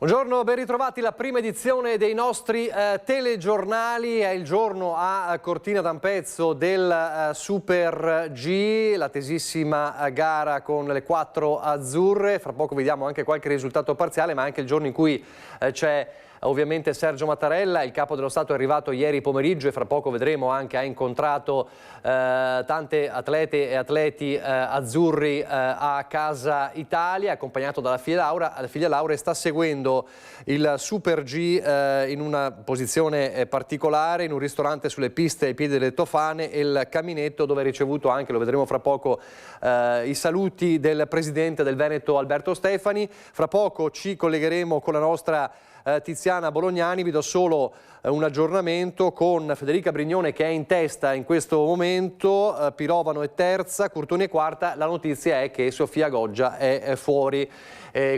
Buongiorno, ben ritrovati. La prima edizione dei nostri telegiornali. È il giorno a Cortina d'Ampezzo del Super G, la tesissima gara con le 4 azzurre. Fra poco vediamo anche qualche risultato parziale, ma anche il giorno in cui c'è ovviamente Sergio Mattarella. Il capo dello Stato è arrivato ieri pomeriggio e fra poco vedremo anche ha incontrato tante atlete e atleti azzurri a Casa Italia, accompagnato dalla figlia Laura. La figlia Laura sta seguendo il Super G in una posizione particolare, in un ristorante sulle piste ai piedi delle Tofane e il caminetto, dove ha ricevuto anche, lo vedremo fra poco, i saluti del presidente del Veneto Alberto Stefani. Fra poco ci collegheremo con la nostra Tiziana Bolognani. Vi do solo un aggiornamento con Federica Brignone, che è in testa in questo momento, Pirovano è terza, Curtoni è quarta. La notizia è che Sofia Goggia è fuori.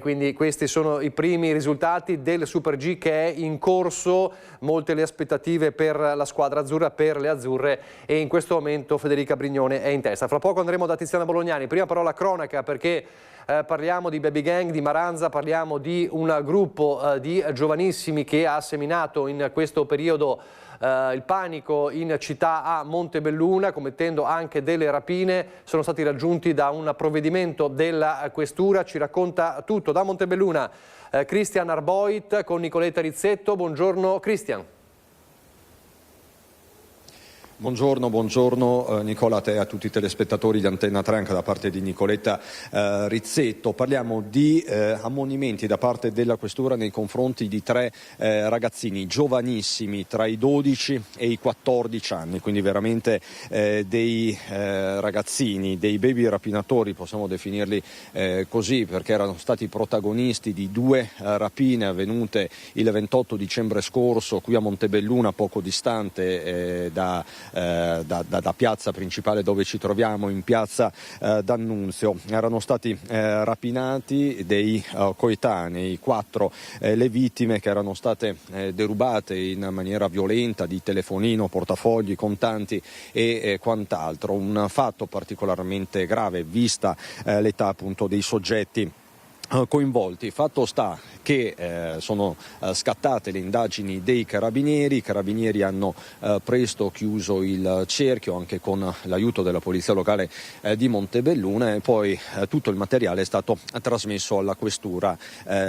Quindi questi sono i primi risultati del Super G che è in corso. Molte le aspettative per la squadra azzurra, per le azzurre, e in questo momento Federica Brignone è in testa. Fra poco andremo da Tiziana Bolognani. Prima però la cronaca, perché parliamo di Baby Gang di Maranza, parliamo di un gruppo di giovanissimi che ha seminato in questo periodo il panico in città a Montebelluna, commettendo anche delle rapine. Sono stati raggiunti da un provvedimento della questura. Ci racconta tutto da Montebelluna Christian Arboit con Nicoletta Rizzetto. Buongiorno Christian. Buongiorno Nicola, a te e a tutti i telespettatori di Antenna 3, anche da parte di Nicoletta Rizzetto. Parliamo di ammonimenti da parte della questura nei confronti di 3 ragazzini giovanissimi, tra i 12 e i 14 anni, quindi veramente dei ragazzini, dei baby rapinatori, possiamo definirli così, perché erano stati protagonisti di 2 rapine avvenute il 28 dicembre scorso qui a Montebelluna, poco distante da piazza principale dove ci troviamo, in piazza D'Annunzio. Erano stati rapinati dei coetanei, 4 le vittime, che erano state derubate in maniera violenta di telefonino, portafogli, contanti e quant'altro. Un fatto particolarmente grave vista l'età appunto dei soggetti coinvolti. Fatto sta che sono scattate le indagini dei carabinieri. I carabinieri hanno presto chiuso il cerchio, anche con l'aiuto della polizia locale di Montebelluna, e poi tutto il materiale è stato trasmesso alla questura.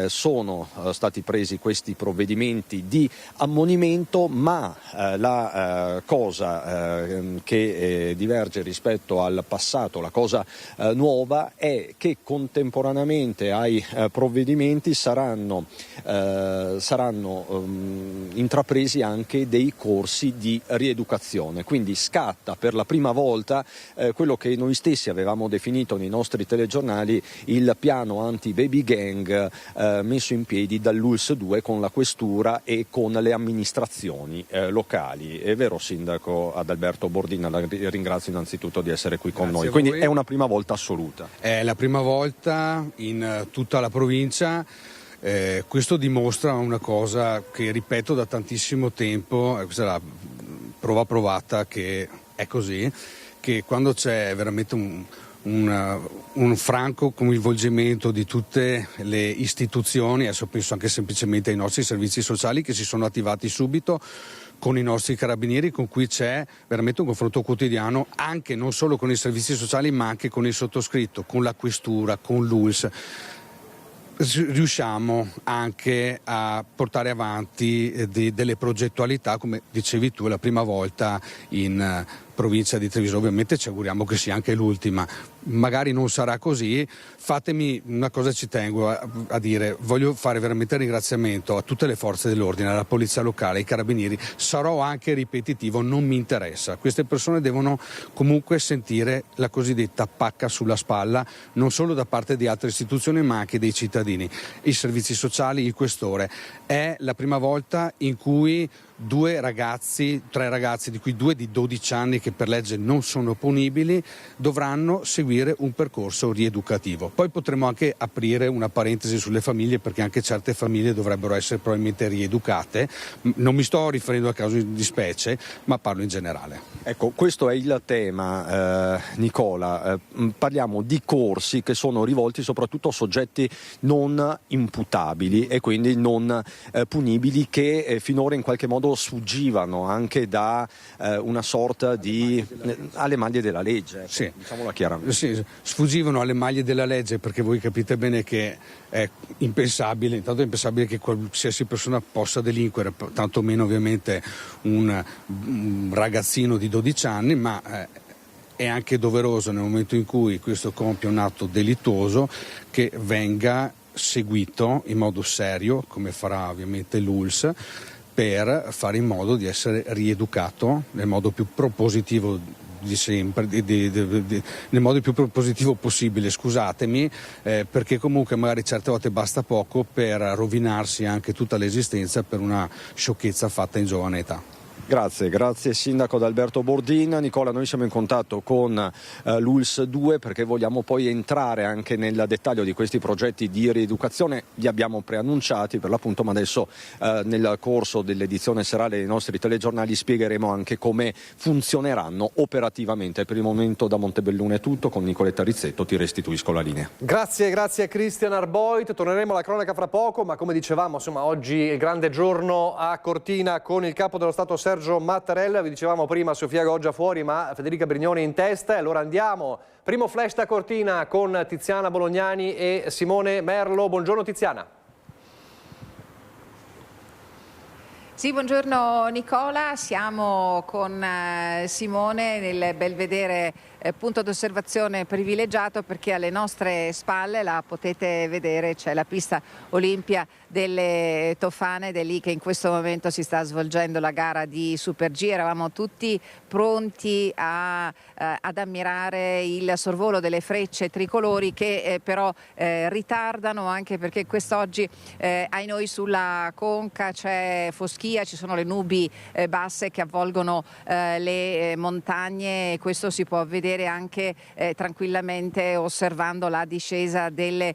Sono stati presi questi provvedimenti di ammonimento, ma la cosa che diverge rispetto al passato, la cosa nuova, è che contemporaneamente ai provvedimenti saranno intrapresi anche dei corsi di rieducazione. Quindi scatta per la prima volta quello che noi stessi avevamo definito nei nostri telegiornali il piano anti-baby gang messo in piedi dall'ULS 2 con la questura e con le amministrazioni locali. È vero, Sindaco Adalberto Bordina, la ringrazio innanzitutto di essere qui con noi. Quindi è una prima volta assoluta. È la prima volta in tutta la provincia. Questo dimostra una cosa che ripeto da tantissimo tempo, questa è la prova provata che è così, che quando c'è veramente un franco coinvolgimento di tutte le istituzioni, adesso penso anche semplicemente ai nostri servizi sociali che si sono attivati subito, con i nostri carabinieri, con cui c'è veramente un confronto quotidiano, anche non solo con i servizi sociali ma anche con il sottoscritto, con la questura, con l'ULS. Riusciamo anche a portare avanti delle progettualità, come dicevi tu, è la prima volta in provincia di Treviso. Ovviamente ci auguriamo che sia anche l'ultima, magari non sarà così. Fatemi una cosa, ci tengo a dire, voglio fare veramente ringraziamento a tutte le forze dell'ordine, alla polizia locale, ai carabinieri. Sarò anche ripetitivo, non mi interessa, queste persone devono comunque sentire la cosiddetta pacca sulla spalla, non solo da parte di altre istituzioni ma anche dei cittadini, i servizi sociali, il questore. È la prima volta in cui 3 ragazzi, di cui 2 di 12 anni, che per legge non sono punibili dovranno seguire un percorso rieducativo. Poi potremo anche aprire una parentesi sulle famiglie, perché anche certe famiglie dovrebbero essere probabilmente rieducate. Non mi sto riferendo a casi di specie, ma parlo in generale. Ecco, questo è il tema, Nicola. Parliamo di corsi che sono rivolti soprattutto a soggetti non imputabili e quindi non punibili, che finora in qualche modo sfuggivano anche da una sorta di alle maglie della legge, ecco, sì. Diciamola chiaramente. Sì, sfuggivano alle maglie della legge, perché voi capite bene che è impensabile, intanto è impensabile che qualsiasi persona possa delinquere, tantomeno ovviamente un ragazzino di 12 anni, ma è anche doveroso nel momento in cui questo compie un atto delittuoso che venga seguito in modo serio, come farà ovviamente l'ULSS, per fare in modo di essere rieducato nel modo più propositivo di sempre, nel modo più propositivo possibile, scusatemi, perché comunque magari certe volte basta poco per rovinarsi anche tutta l'esistenza per una sciocchezza fatta in giovane età. Grazie Sindaco Adalberto Bordin. Nicola, noi siamo in contatto con l'ULSS 2 perché vogliamo poi entrare anche nel dettaglio di questi progetti di rieducazione. Li abbiamo preannunciati per l'appunto, ma adesso nel corso dell'edizione serale dei nostri telegiornali spiegheremo anche come funzioneranno operativamente. Per il momento da Montebelluna è tutto, con Nicoletta Rizzetto ti restituisco la linea. Grazie a Christian Arboit, torneremo alla cronaca fra poco, ma come dicevamo, insomma, oggi è grande giorno a Cortina con il capo dello Stato Sergio Mattarella. Vi dicevamo prima Sofia Goggia fuori, ma Federica Brignoni in testa, e allora andiamo. Primo flash da Cortina con Tiziana Bolognani e Simone Merlo. Buongiorno Tiziana. Sì, buongiorno Nicola, siamo con Simone nel Belvedere, punto d'osservazione privilegiato, perché alle nostre spalle, la potete vedere, c'è la pista Olimpia delle Tofane ed è lì che in questo momento si sta svolgendo la gara di Super G. Eravamo tutti pronti ad ammirare il sorvolo delle frecce tricolori che però ritardano, anche perché quest'oggi ai noi sulla conca c'è foschia, ci sono le nubi basse che avvolgono le montagne, e questo si può vedere anche tranquillamente osservando la discesa delle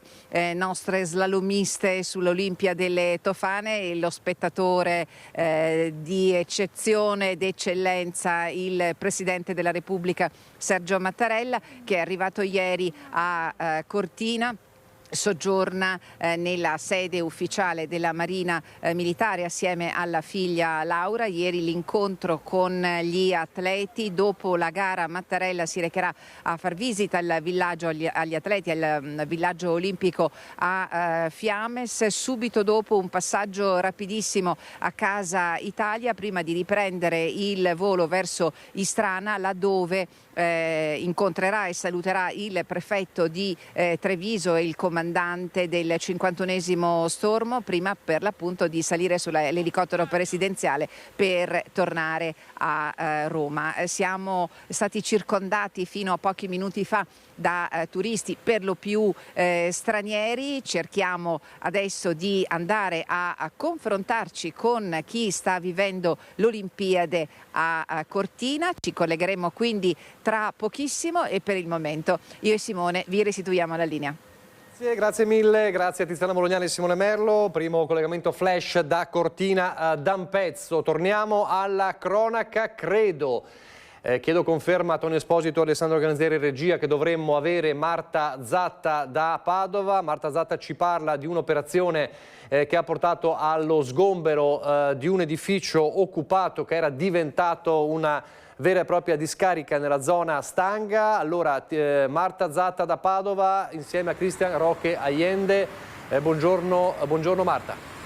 nostre slalomiste sull'Olimpia delle Tofane. E lo spettatore di eccezione ed eccellenza, il Presidente della Repubblica Sergio Mattarella, che è arrivato ieri a Cortina, soggiorna nella sede ufficiale della Marina Militare assieme alla figlia Laura. Ieri l'incontro con gli atleti, dopo la gara Mattarella si recherà a far visita al villaggio agli atleti, al villaggio olimpico a Fiames, subito dopo un passaggio rapidissimo a Casa Italia prima di riprendere il volo verso Istrana, laddove incontrerà e saluterà il prefetto di Treviso e il comandante del 51esimo Stormo, prima per l'appunto di salire sull'elicottero presidenziale per tornare a Roma. Siamo stati circondati fino a pochi minuti fa da turisti, per lo più stranieri. Cerchiamo adesso di andare a confrontarci con chi sta vivendo l'Olimpiade a Cortina. Ci collegheremo quindi tra pochissimo, e per il momento io e Simone vi restituiamo la linea. Grazie mille, grazie a Tiziana Bolognani e Simone Merlo. Primo collegamento flash da Cortina d'Ampezzo. Torniamo alla cronaca, credo. Chiedo conferma a Tonio Esposito e Alessandro Ganzeri in regia che dovremmo avere Marta Zatta da Padova. Marta Zatta ci parla di un'operazione che ha portato allo sgombero di un edificio occupato che era diventato una vera e propria discarica nella zona Stanga. Allora Marta Zatta da Padova insieme a Cristian Roque Allende. Buongiorno Marta.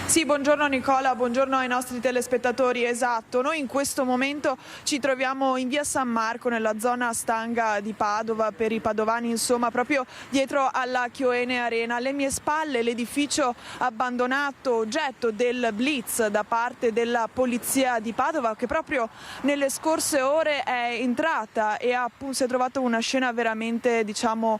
Sì, buongiorno Nicola, buongiorno ai nostri telespettatori. Esatto, noi in questo momento ci troviamo in via San Marco, nella zona Stanga di Padova, per i padovani, insomma, proprio dietro alla Chioene Arena. Alle mie spalle l'edificio abbandonato, oggetto del blitz da parte della polizia di Padova, che proprio nelle scorse ore è entrata e si è trovata una scena veramente, diciamo,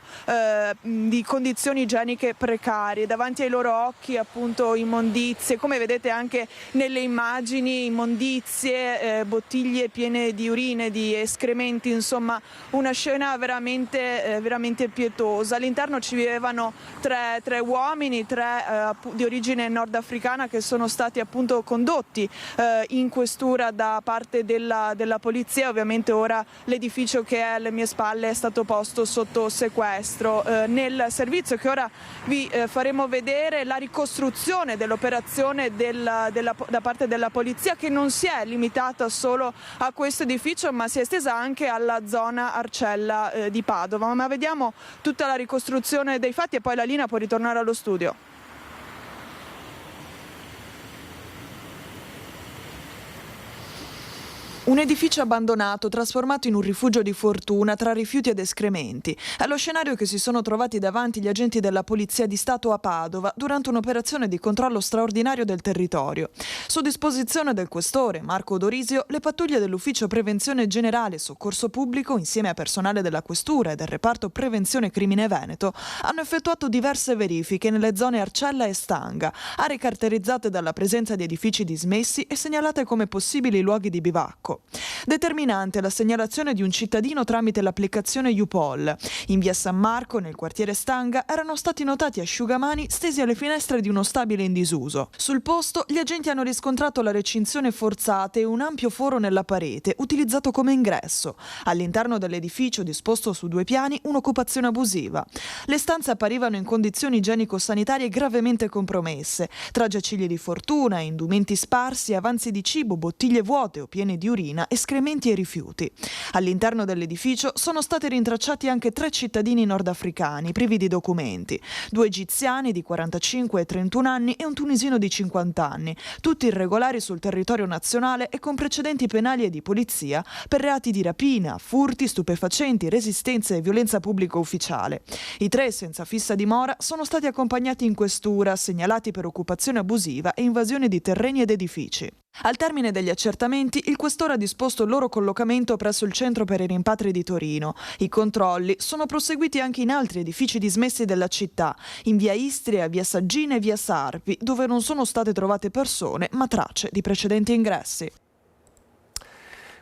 di condizioni igieniche precarie. Davanti ai loro occhi, appunto, immondizie, immondizie, come vedete anche nelle immagini, immondizie, bottiglie piene di urine, di escrementi, insomma una scena veramente pietosa. All'interno ci vivevano tre uomini, di origine nordafricana, che sono stati appunto condotti in questura da parte della polizia. Ovviamente ora l'edificio che è alle mie spalle è stato posto sotto sequestro. Nel servizio che ora vi faremo vedere, la ricostruzione dell'operazione da parte della polizia, che non si è limitata solo a questo edificio ma si è estesa anche alla zona Arcella di Padova. Ma vediamo tutta la ricostruzione dei fatti e poi la linea può ritornare allo studio. Un edificio abbandonato trasformato in un rifugio di fortuna tra rifiuti ed escrementi. È lo scenario che si sono trovati davanti gli agenti della Polizia di Stato a Padova durante un'operazione di controllo straordinario del territorio. Su disposizione del questore Marco Dorisio, le pattuglie dell'Ufficio Prevenzione Generale e Soccorso Pubblico, insieme a personale della Questura e del Reparto Prevenzione Crimine Veneto, hanno effettuato diverse verifiche nelle zone Arcella e Stanga, aree caratterizzate dalla presenza di edifici dismessi e segnalate come possibili luoghi di bivacco. Determinante la segnalazione di un cittadino tramite l'applicazione YouPol. In via San Marco, nel quartiere Stanga, erano stati notati asciugamani stesi alle finestre di uno stabile in disuso. Sul posto gli agenti hanno riscontrato la recinzione forzata e un ampio foro nella parete, utilizzato come ingresso. All'interno dell'edificio, disposto su 2 piani, un'occupazione abusiva. Le stanze apparivano in condizioni igienico-sanitarie gravemente compromesse, tra giacigli di fortuna, indumenti sparsi, avanzi di cibo, bottiglie vuote o piene di urina, escrementi e rifiuti. All'interno dell'edificio sono stati rintracciati anche 3 cittadini nordafricani privi di documenti, 2 egiziani di 45 e 31 anni e un tunisino di 50 anni, tutti irregolari sul territorio nazionale e con precedenti penali e di polizia per reati di rapina, furti, stupefacenti, resistenza e violenza pubblica ufficiale. I 3 senza fissa dimora sono stati accompagnati in questura, segnalati per occupazione abusiva e invasione di terreni ed edifici. Al termine degli accertamenti, il questore ha disposto il loro collocamento presso il centro per i rimpatri di Torino. I controlli sono proseguiti anche in altri edifici dismessi della città, in via Istria, via Saggina e via Sarpi, dove non sono state trovate persone ma tracce di precedenti ingressi.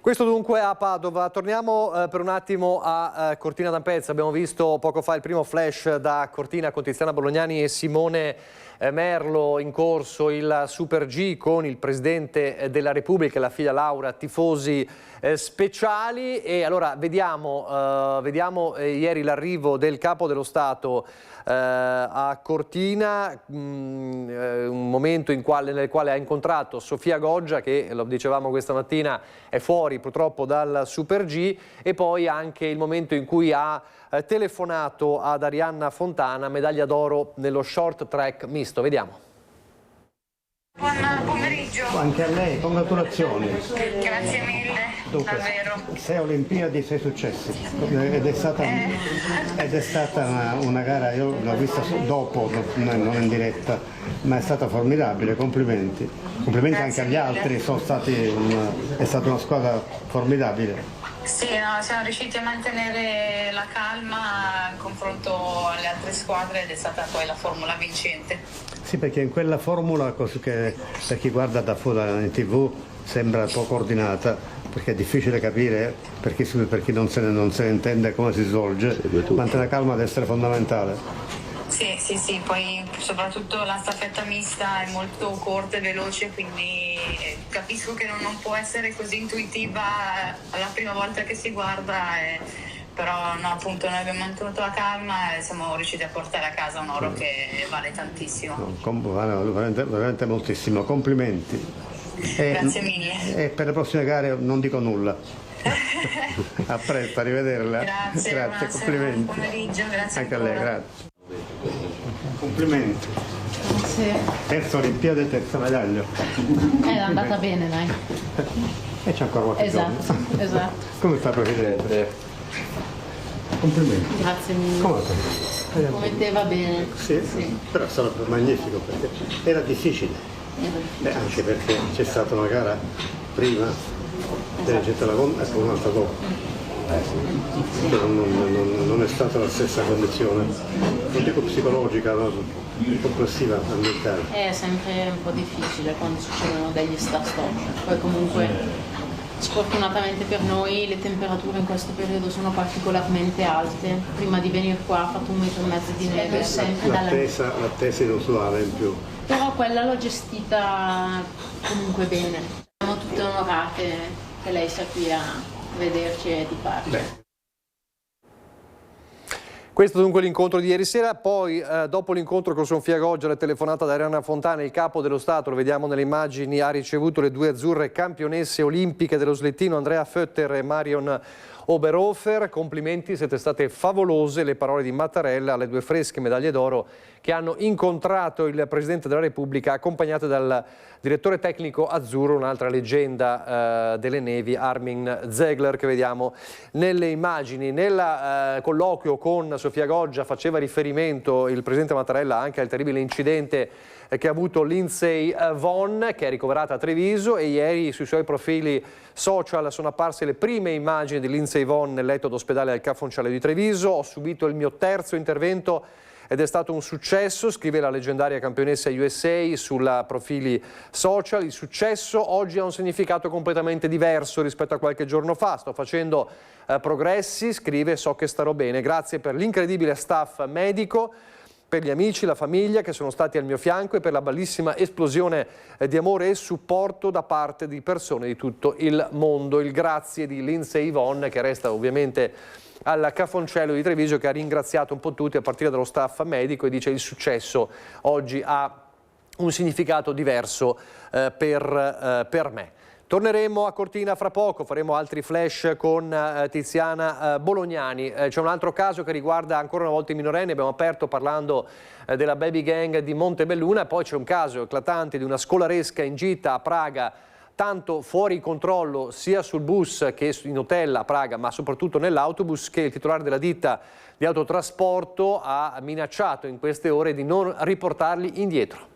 Questo dunque a Padova. Torniamo per un attimo a Cortina d'Ampezzo. Abbiamo visto poco fa il primo flash da Cortina con Tiziana Bolognani e Simone Merlo, in corso il Super G con il Presidente della Repubblica e la figlia Laura, tifosi speciali. E allora vediamo ieri l'arrivo del Capo dello Stato a Cortina, un momento nel quale ha incontrato Sofia Goggia, che lo dicevamo questa mattina è fuori purtroppo dal Super G, e poi anche il momento in cui ha telefonato ad Arianna Fontana, medaglia d'oro nello short track misto. Vediamo. Buon pomeriggio. Anche a lei, congratulazioni. Grazie mille, Dunque, davvero. 6 Olimpiadi, 6 successi. Ed è stata una gara, io l'ho vista dopo, non in diretta, ma è stata formidabile, complimenti. Complimenti Grazie anche agli altri, è stata una squadra formidabile. Sì, no, siamo riusciti a mantenere la calma in confronto alle altre squadre ed è stata poi la formula vincente. Sì, perché in quella formula, che per chi guarda da fuori in TV, sembra poco ordinata, perché è difficile capire per chi non se ne intende come si svolge. Mantenere la calma deve essere fondamentale. Sì, poi soprattutto la staffetta mista è molto corta e veloce, quindi capisco che non può essere così intuitiva la prima volta che si guarda, però no, appunto noi abbiamo mantenuto la calma e siamo riusciti a portare a casa un oro che vale tantissimo. Vale veramente moltissimo, complimenti. Grazie mille. E per le prossime gare non dico nulla. A presto, arrivederla. Grazie, complimenti. Buon pomeriggio, grazie anche ancora. a lei, grazie. Complimenti. Sì. Terza Olimpiade, terza medaglia. È andata bene, dai. E c'è ancora qualche giorno. Esatto. Come sta, Presidente? Complimenti. Grazie mille. Come te va bene? Sì, però è stato magnifico perché era difficile. Anche perché c'è stata una gara prima, c'è stata la gomma e poi un'altra dopo. Non è stata la stessa condizione, non dico psicologica, no? complessiva ambientale. È sempre un po' difficile quando succedono degli start-stop. Poi comunque sfortunatamente per noi le temperature in questo periodo sono particolarmente alte. Prima di venire qua ha fatto 1,5 metri di neve sempre L'attesa è inusuale in più. Però quella l'ho gestita comunque bene. Siamo tutte onorate che lei sia qui a vederci e di farci. Questo dunque l'incontro di ieri sera, poi dopo l'incontro con Sofia Goggia, la telefonata da Arianna Fontana, il capo dello Stato, lo vediamo nelle immagini, ha ricevuto le 2 azzurre campionesse olimpiche dello slittino, Andrea Fötter e Marion Oberhofer. Complimenti, siete state favolose, le parole di Mattarella, le 2 fresche medaglie d'oro che hanno incontrato il Presidente della Repubblica, accompagnate dal direttore tecnico azzurro, un'altra leggenda delle nevi, Armin Ziegler, che vediamo nelle immagini. Nel colloquio con Sofia Goggia faceva riferimento il Presidente Mattarella anche al terribile incidente che ha avuto Lindsey Vonn, che è ricoverata a Treviso, e ieri sui suoi profili social sono apparse le prime immagini di Lindsey Vonn nel letto d'ospedale al Cafoncello di Treviso. Ho subito il mio 3° intervento ed è stato un successo, scrive la leggendaria campionessa USA sulla profili social. Il successo oggi ha un significato completamente diverso rispetto a qualche giorno fa. Sto facendo progressi, scrive, so che starò bene. Grazie per l'incredibile staff medico, per gli amici, la famiglia che sono stati al mio fianco e per la bellissima esplosione di amore e supporto da parte di persone di tutto il mondo. Il grazie di Lindsey Vonn, che resta ovviamente al Cafoncello di Treviso, che ha ringraziato un po' tutti a partire dallo staff medico, e dice: il successo oggi ha un significato diverso per me. Torneremo a Cortina fra poco, faremo altri flash con Tiziana Bolognani. C'è un altro caso che riguarda ancora una volta i minorenni, abbiamo aperto parlando della baby gang di Montebelluna, poi c'è un caso eclatante di una scolaresca in gita a Praga, tanto fuori controllo sia sul bus che in hotel a Praga, ma soprattutto nell'autobus, che il titolare della ditta di autotrasporto ha minacciato in queste ore di non riportarli indietro.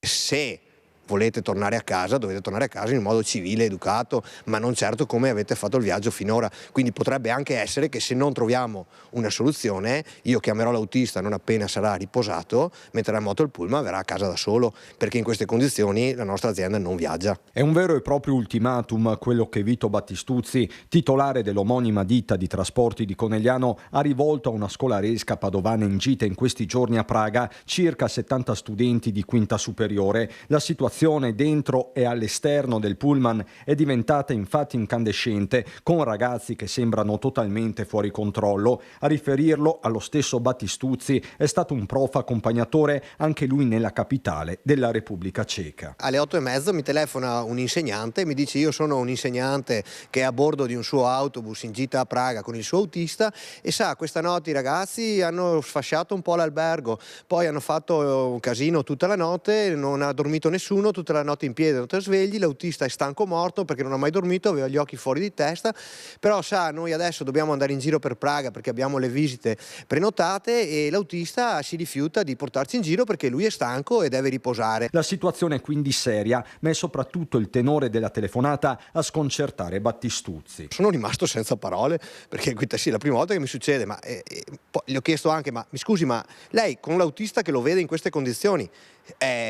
Se volete tornare a casa, dovete tornare a casa in modo civile, educato, ma non certo come avete fatto il viaggio finora. Quindi potrebbe anche essere che se non troviamo una soluzione, io chiamerò l'autista non appena sarà riposato, metterà in moto il pullman, verrà a casa da solo, perché in queste condizioni la nostra azienda non viaggia. È un vero e proprio ultimatum quello che Vito Battistuzzi, titolare dell'omonima ditta di trasporti di Conegliano, ha rivolto a una scolaresca padovana in gita in questi giorni a Praga, circa 70 studenti di quinta superiore. La situazione dentro e all'esterno del pullman è diventata infatti incandescente, con ragazzi che sembrano totalmente fuori controllo. A riferirlo allo stesso Battistuzzi è stato un prof accompagnatore, anche lui nella capitale della Repubblica Ceca. Alle 8:30 mi telefona un insegnante e mi dice: io sono un insegnante che è a bordo di un suo autobus in gita a Praga con il suo autista, e sa, questa notte i ragazzi hanno sfasciato un po' l'albergo, poi hanno fatto un casino tutta la notte, non ha dormito nessuno, tutta la notte in piedi, non te svegli, l'autista è stanco morto perché non ha mai dormito, aveva gli occhi fuori di testa, però sa, noi adesso dobbiamo andare in giro per Praga perché abbiamo le visite prenotate, e l'autista si rifiuta di portarci in giro perché lui è stanco e deve riposare. La situazione è quindi seria, ma è soprattutto il tenore della telefonata a sconcertare Battistuzzi. Sono rimasto senza parole, perché questa sì, è la prima volta che mi succede, ma poi gli ho chiesto anche: ma mi scusi, ma lei con l'autista che lo vede in queste condizioni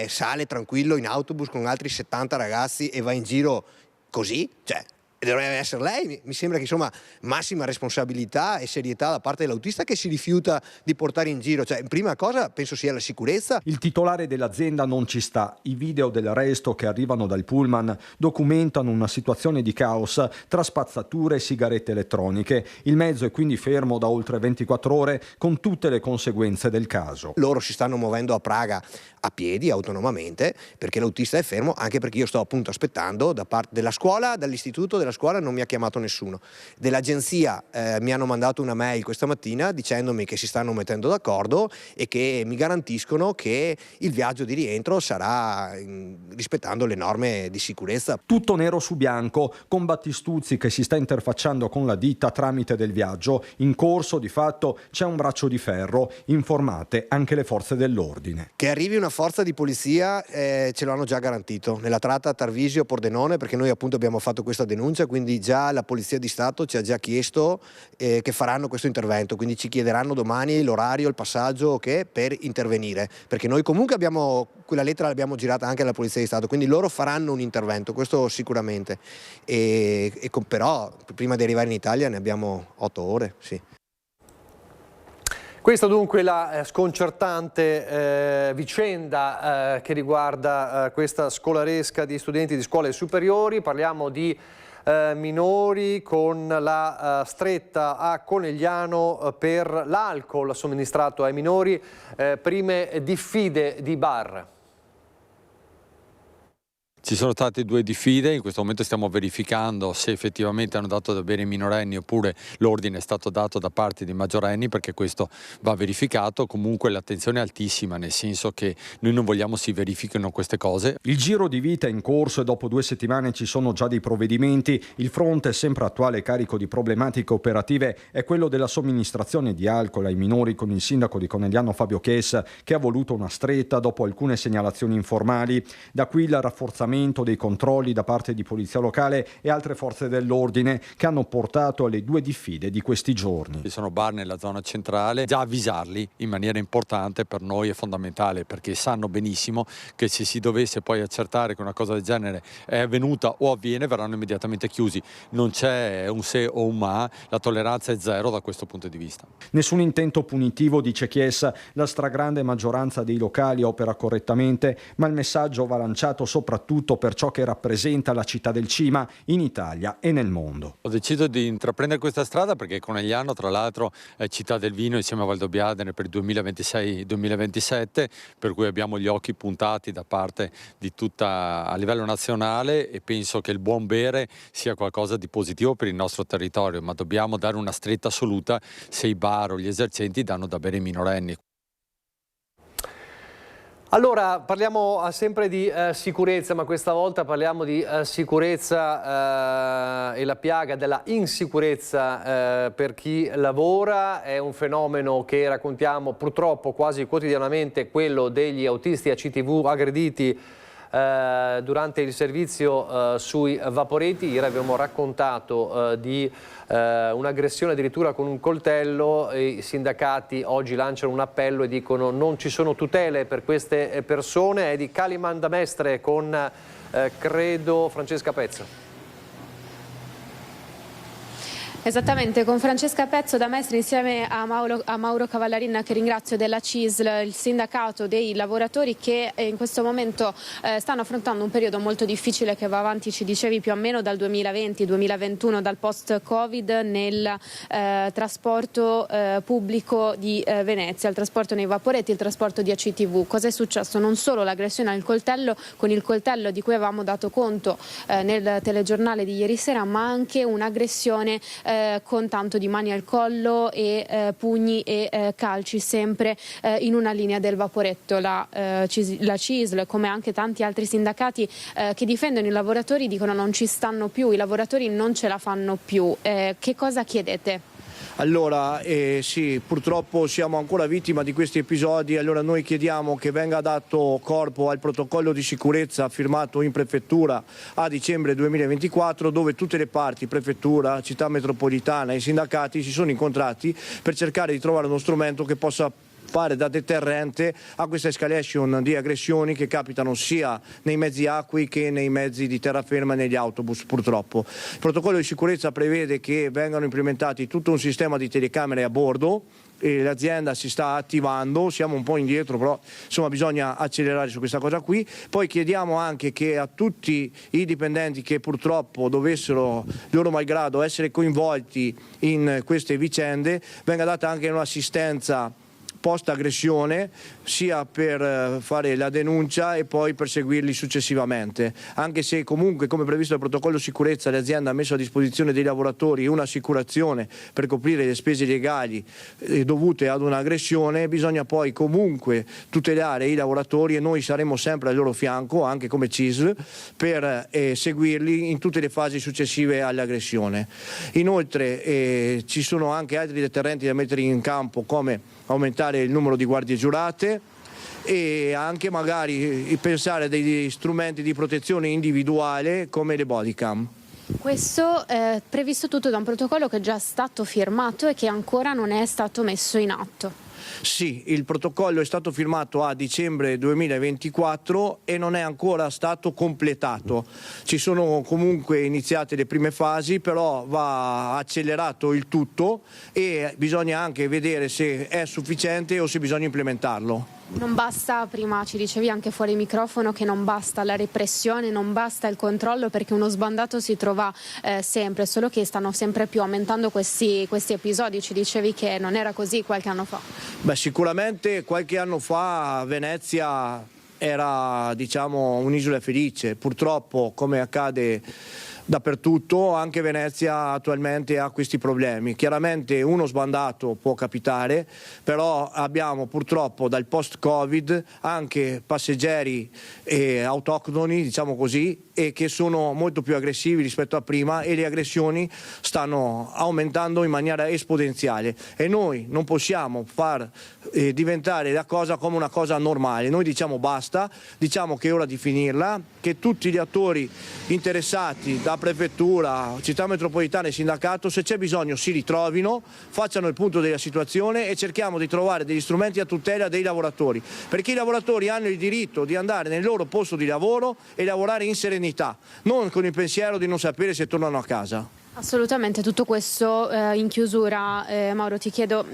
sale tranquillo in autobus con altri 70 ragazzi e va in giro così? Cioè, dovrebbe essere lei, mi sembra che insomma massima responsabilità e serietà da parte dell'autista che si rifiuta di portare in giro. Cioè, prima cosa penso sia la sicurezza. Il titolare dell'azienda non ci sta. I video dell'arresto che arrivano dal pullman documentano una situazione di caos tra spazzature e sigarette elettroniche. Il mezzo è quindi fermo da oltre 24 ore, con tutte le conseguenze del caso. Loro si stanno muovendo a Praga a piedi, autonomamente, perché l'autista è fermo, anche perché io sto appunto aspettando da parte della scuola, dall'istituto della scuola non mi ha chiamato nessuno. Dell'agenzia mi hanno mandato una mail questa mattina dicendomi che si stanno mettendo d'accordo e che mi garantiscono che il viaggio di rientro sarà rispettando le norme di sicurezza. Tutto nero su bianco, con Battistuzzi che si sta interfacciando con la ditta tramite del viaggio. In corso di fatto c'è un braccio di ferro, informate anche le forze dell'ordine. Che arrivi una forza di polizia ce lo hanno già garantito nella tratta Tarvisio-Pordenone, perché noi appunto abbiamo fatto questa denuncia denuncia, quindi già la Polizia di Stato ci ha già chiesto che faranno questo intervento, quindi ci chiederanno domani l'orario, il passaggio per intervenire, perché noi comunque quella lettera l'abbiamo girata anche alla Polizia di Stato, quindi loro faranno un intervento, questo sicuramente, però prima di arrivare in Italia ne abbiamo 8 ore, sì. Questa dunque la sconcertante vicenda che riguarda questa scolaresca di studenti di scuole superiori. Parliamo di minori con la stretta a Conegliano per l'alcol somministrato ai minori, prime diffide di bar. Ci sono state 2 diffide, in questo momento stiamo verificando se effettivamente hanno dato da bere ai minorenni oppure l'ordine è stato dato da parte dei maggiorenni, perché questo va verificato. Comunque l'attenzione è altissima, nel senso che noi non vogliamo si verifichino queste cose. Il giro di vita è in corso e dopo 2 settimane ci sono già dei provvedimenti. Il fronte, sempre attuale e carico di problematiche operative, è quello della somministrazione di alcol ai minori, con il sindaco di Conegliano Fabio Chess, che ha voluto una stretta dopo alcune segnalazioni informali. Da qui il rafforzamento dei controlli da parte di polizia locale e altre forze dell'ordine, che hanno portato alle 2 diffide di questi giorni. Ci sono bar nella zona centrale, già avvisarli in maniera importante per noi è fondamentale, perché sanno benissimo che se si dovesse poi accertare che una cosa del genere è avvenuta o avviene, verranno immediatamente chiusi. Non c'è un se o un ma, la tolleranza è zero da questo punto di vista. Nessun intento punitivo, dice Chies, la stragrande maggioranza dei locali opera correttamente, ma il messaggio va lanciato soprattutto per ciò che rappresenta la città del Cima in Italia e nel mondo. Ho deciso di intraprendere questa strada perché Conegliano, tra l'altro, è città del vino insieme a Valdobbiadene per il 2026-2027, per cui abbiamo gli occhi puntati da parte di tutta a livello nazionale, e penso che il buon bere sia qualcosa di positivo per il nostro territorio, ma dobbiamo dare una stretta assoluta se i bar o gli esercenti danno da bere ai minorenni. Allora, parliamo sempre di sicurezza, ma questa volta parliamo di sicurezza e la piaga della insicurezza per chi lavora. È un fenomeno che raccontiamo purtroppo quasi quotidianamente, quello degli autisti ACTV aggrediti durante il servizio sui vaporetti. Ieri abbiamo raccontato di un'aggressione addirittura con un coltello. I sindacati oggi lanciano un appello e dicono non ci sono tutele per queste persone. È di Calimandamestre con credo Francesca Pezzo. Esattamente, con Francesca Pezzo da Mestre insieme a Mauro Cavallarin, che ringrazio, della CISL, il sindacato dei lavoratori, che in questo momento stanno affrontando un periodo molto difficile che va avanti, ci dicevi, più o meno dal 2020-2021, dal post-Covid, nel trasporto pubblico di Venezia, il trasporto nei vaporetti, il trasporto di ACTV. Cosa è successo? Non solo l'aggressione al coltello, con il coltello di cui avevamo dato conto nel telegiornale di ieri sera, ma anche un'aggressione con tanto di mani al collo e pugni e calci, sempre in una linea del vaporetto. La CISL, come anche tanti altri sindacati che difendono i lavoratori, dicono non ci stanno più, i lavoratori non ce la fanno più. Che cosa chiedete? Allora, sì, purtroppo siamo ancora vittima di questi episodi. Allora noi chiediamo che venga dato corpo al protocollo di sicurezza firmato in prefettura a dicembre 2024, dove tutte le parti, prefettura, città metropolitana e sindacati, si sono incontrati per cercare di trovare uno strumento che possa fare da deterrente a questa escalation di aggressioni che capitano sia nei mezzi acqui che nei mezzi di terraferma e negli autobus, purtroppo. Il protocollo di sicurezza prevede che vengano implementati tutto un sistema di telecamere a bordo. L'azienda si sta attivando, siamo un po' indietro, però insomma bisogna accelerare su questa cosa qui. Poi chiediamo anche che a tutti i dipendenti che purtroppo dovessero, loro malgrado, essere coinvolti in queste vicende, venga data anche un'assistenza post aggressione, sia per fare la denuncia e poi per seguirli successivamente, anche se comunque, come previsto dal protocollo sicurezza, l'azienda ha messo a disposizione dei lavoratori un'assicurazione per coprire le spese legali dovute ad un'aggressione. Bisogna poi comunque tutelare i lavoratori e noi saremo sempre al loro fianco, anche come CISL, per seguirli in tutte le fasi successive all'aggressione. Inoltre ci sono anche altri deterrenti da mettere in campo, come aumentare il numero di guardie giurate e anche magari pensare a degli strumenti di protezione individuale come le bodycam. Questo è previsto tutto da un protocollo che è già stato firmato e che ancora non è stato messo in atto. Sì, il protocollo è stato firmato a dicembre 2024 e non è ancora stato completato. Ci sono comunque iniziate le prime fasi, però va accelerato il tutto e bisogna anche vedere se è sufficiente o se bisogna implementarlo. Non basta, prima ci dicevi anche fuori microfono, che non basta la repressione, non basta il controllo, perché uno sbandato si trova sempre, solo che stanno sempre più aumentando questi episodi. Ci dicevi che non era così qualche anno fa. Beh, sicuramente qualche anno fa Venezia era, diciamo, un'isola felice. Purtroppo, come accade dappertutto, anche Venezia attualmente ha questi problemi. Chiaramente uno sbandato può capitare, però abbiamo purtroppo dal post-Covid anche passeggeri autoctoni, diciamo così, e che sono molto più aggressivi rispetto a prima, e le aggressioni stanno aumentando in maniera esponenziale e noi non possiamo far diventare la cosa come una cosa normale. Noi diciamo basta, diciamo che è ora di finirla, che tutti gli attori interessati, da prefettura, città metropolitana e sindacato, se c'è bisogno si ritrovino, facciano il punto della situazione e cerchiamo di trovare degli strumenti a tutela dei lavoratori, perché i lavoratori hanno il diritto di andare nel loro posto di lavoro e lavorare in serenità, non con il pensiero di non sapere se tornano a casa. Assolutamente, tutto questo in chiusura, Mauro, ti chiedo,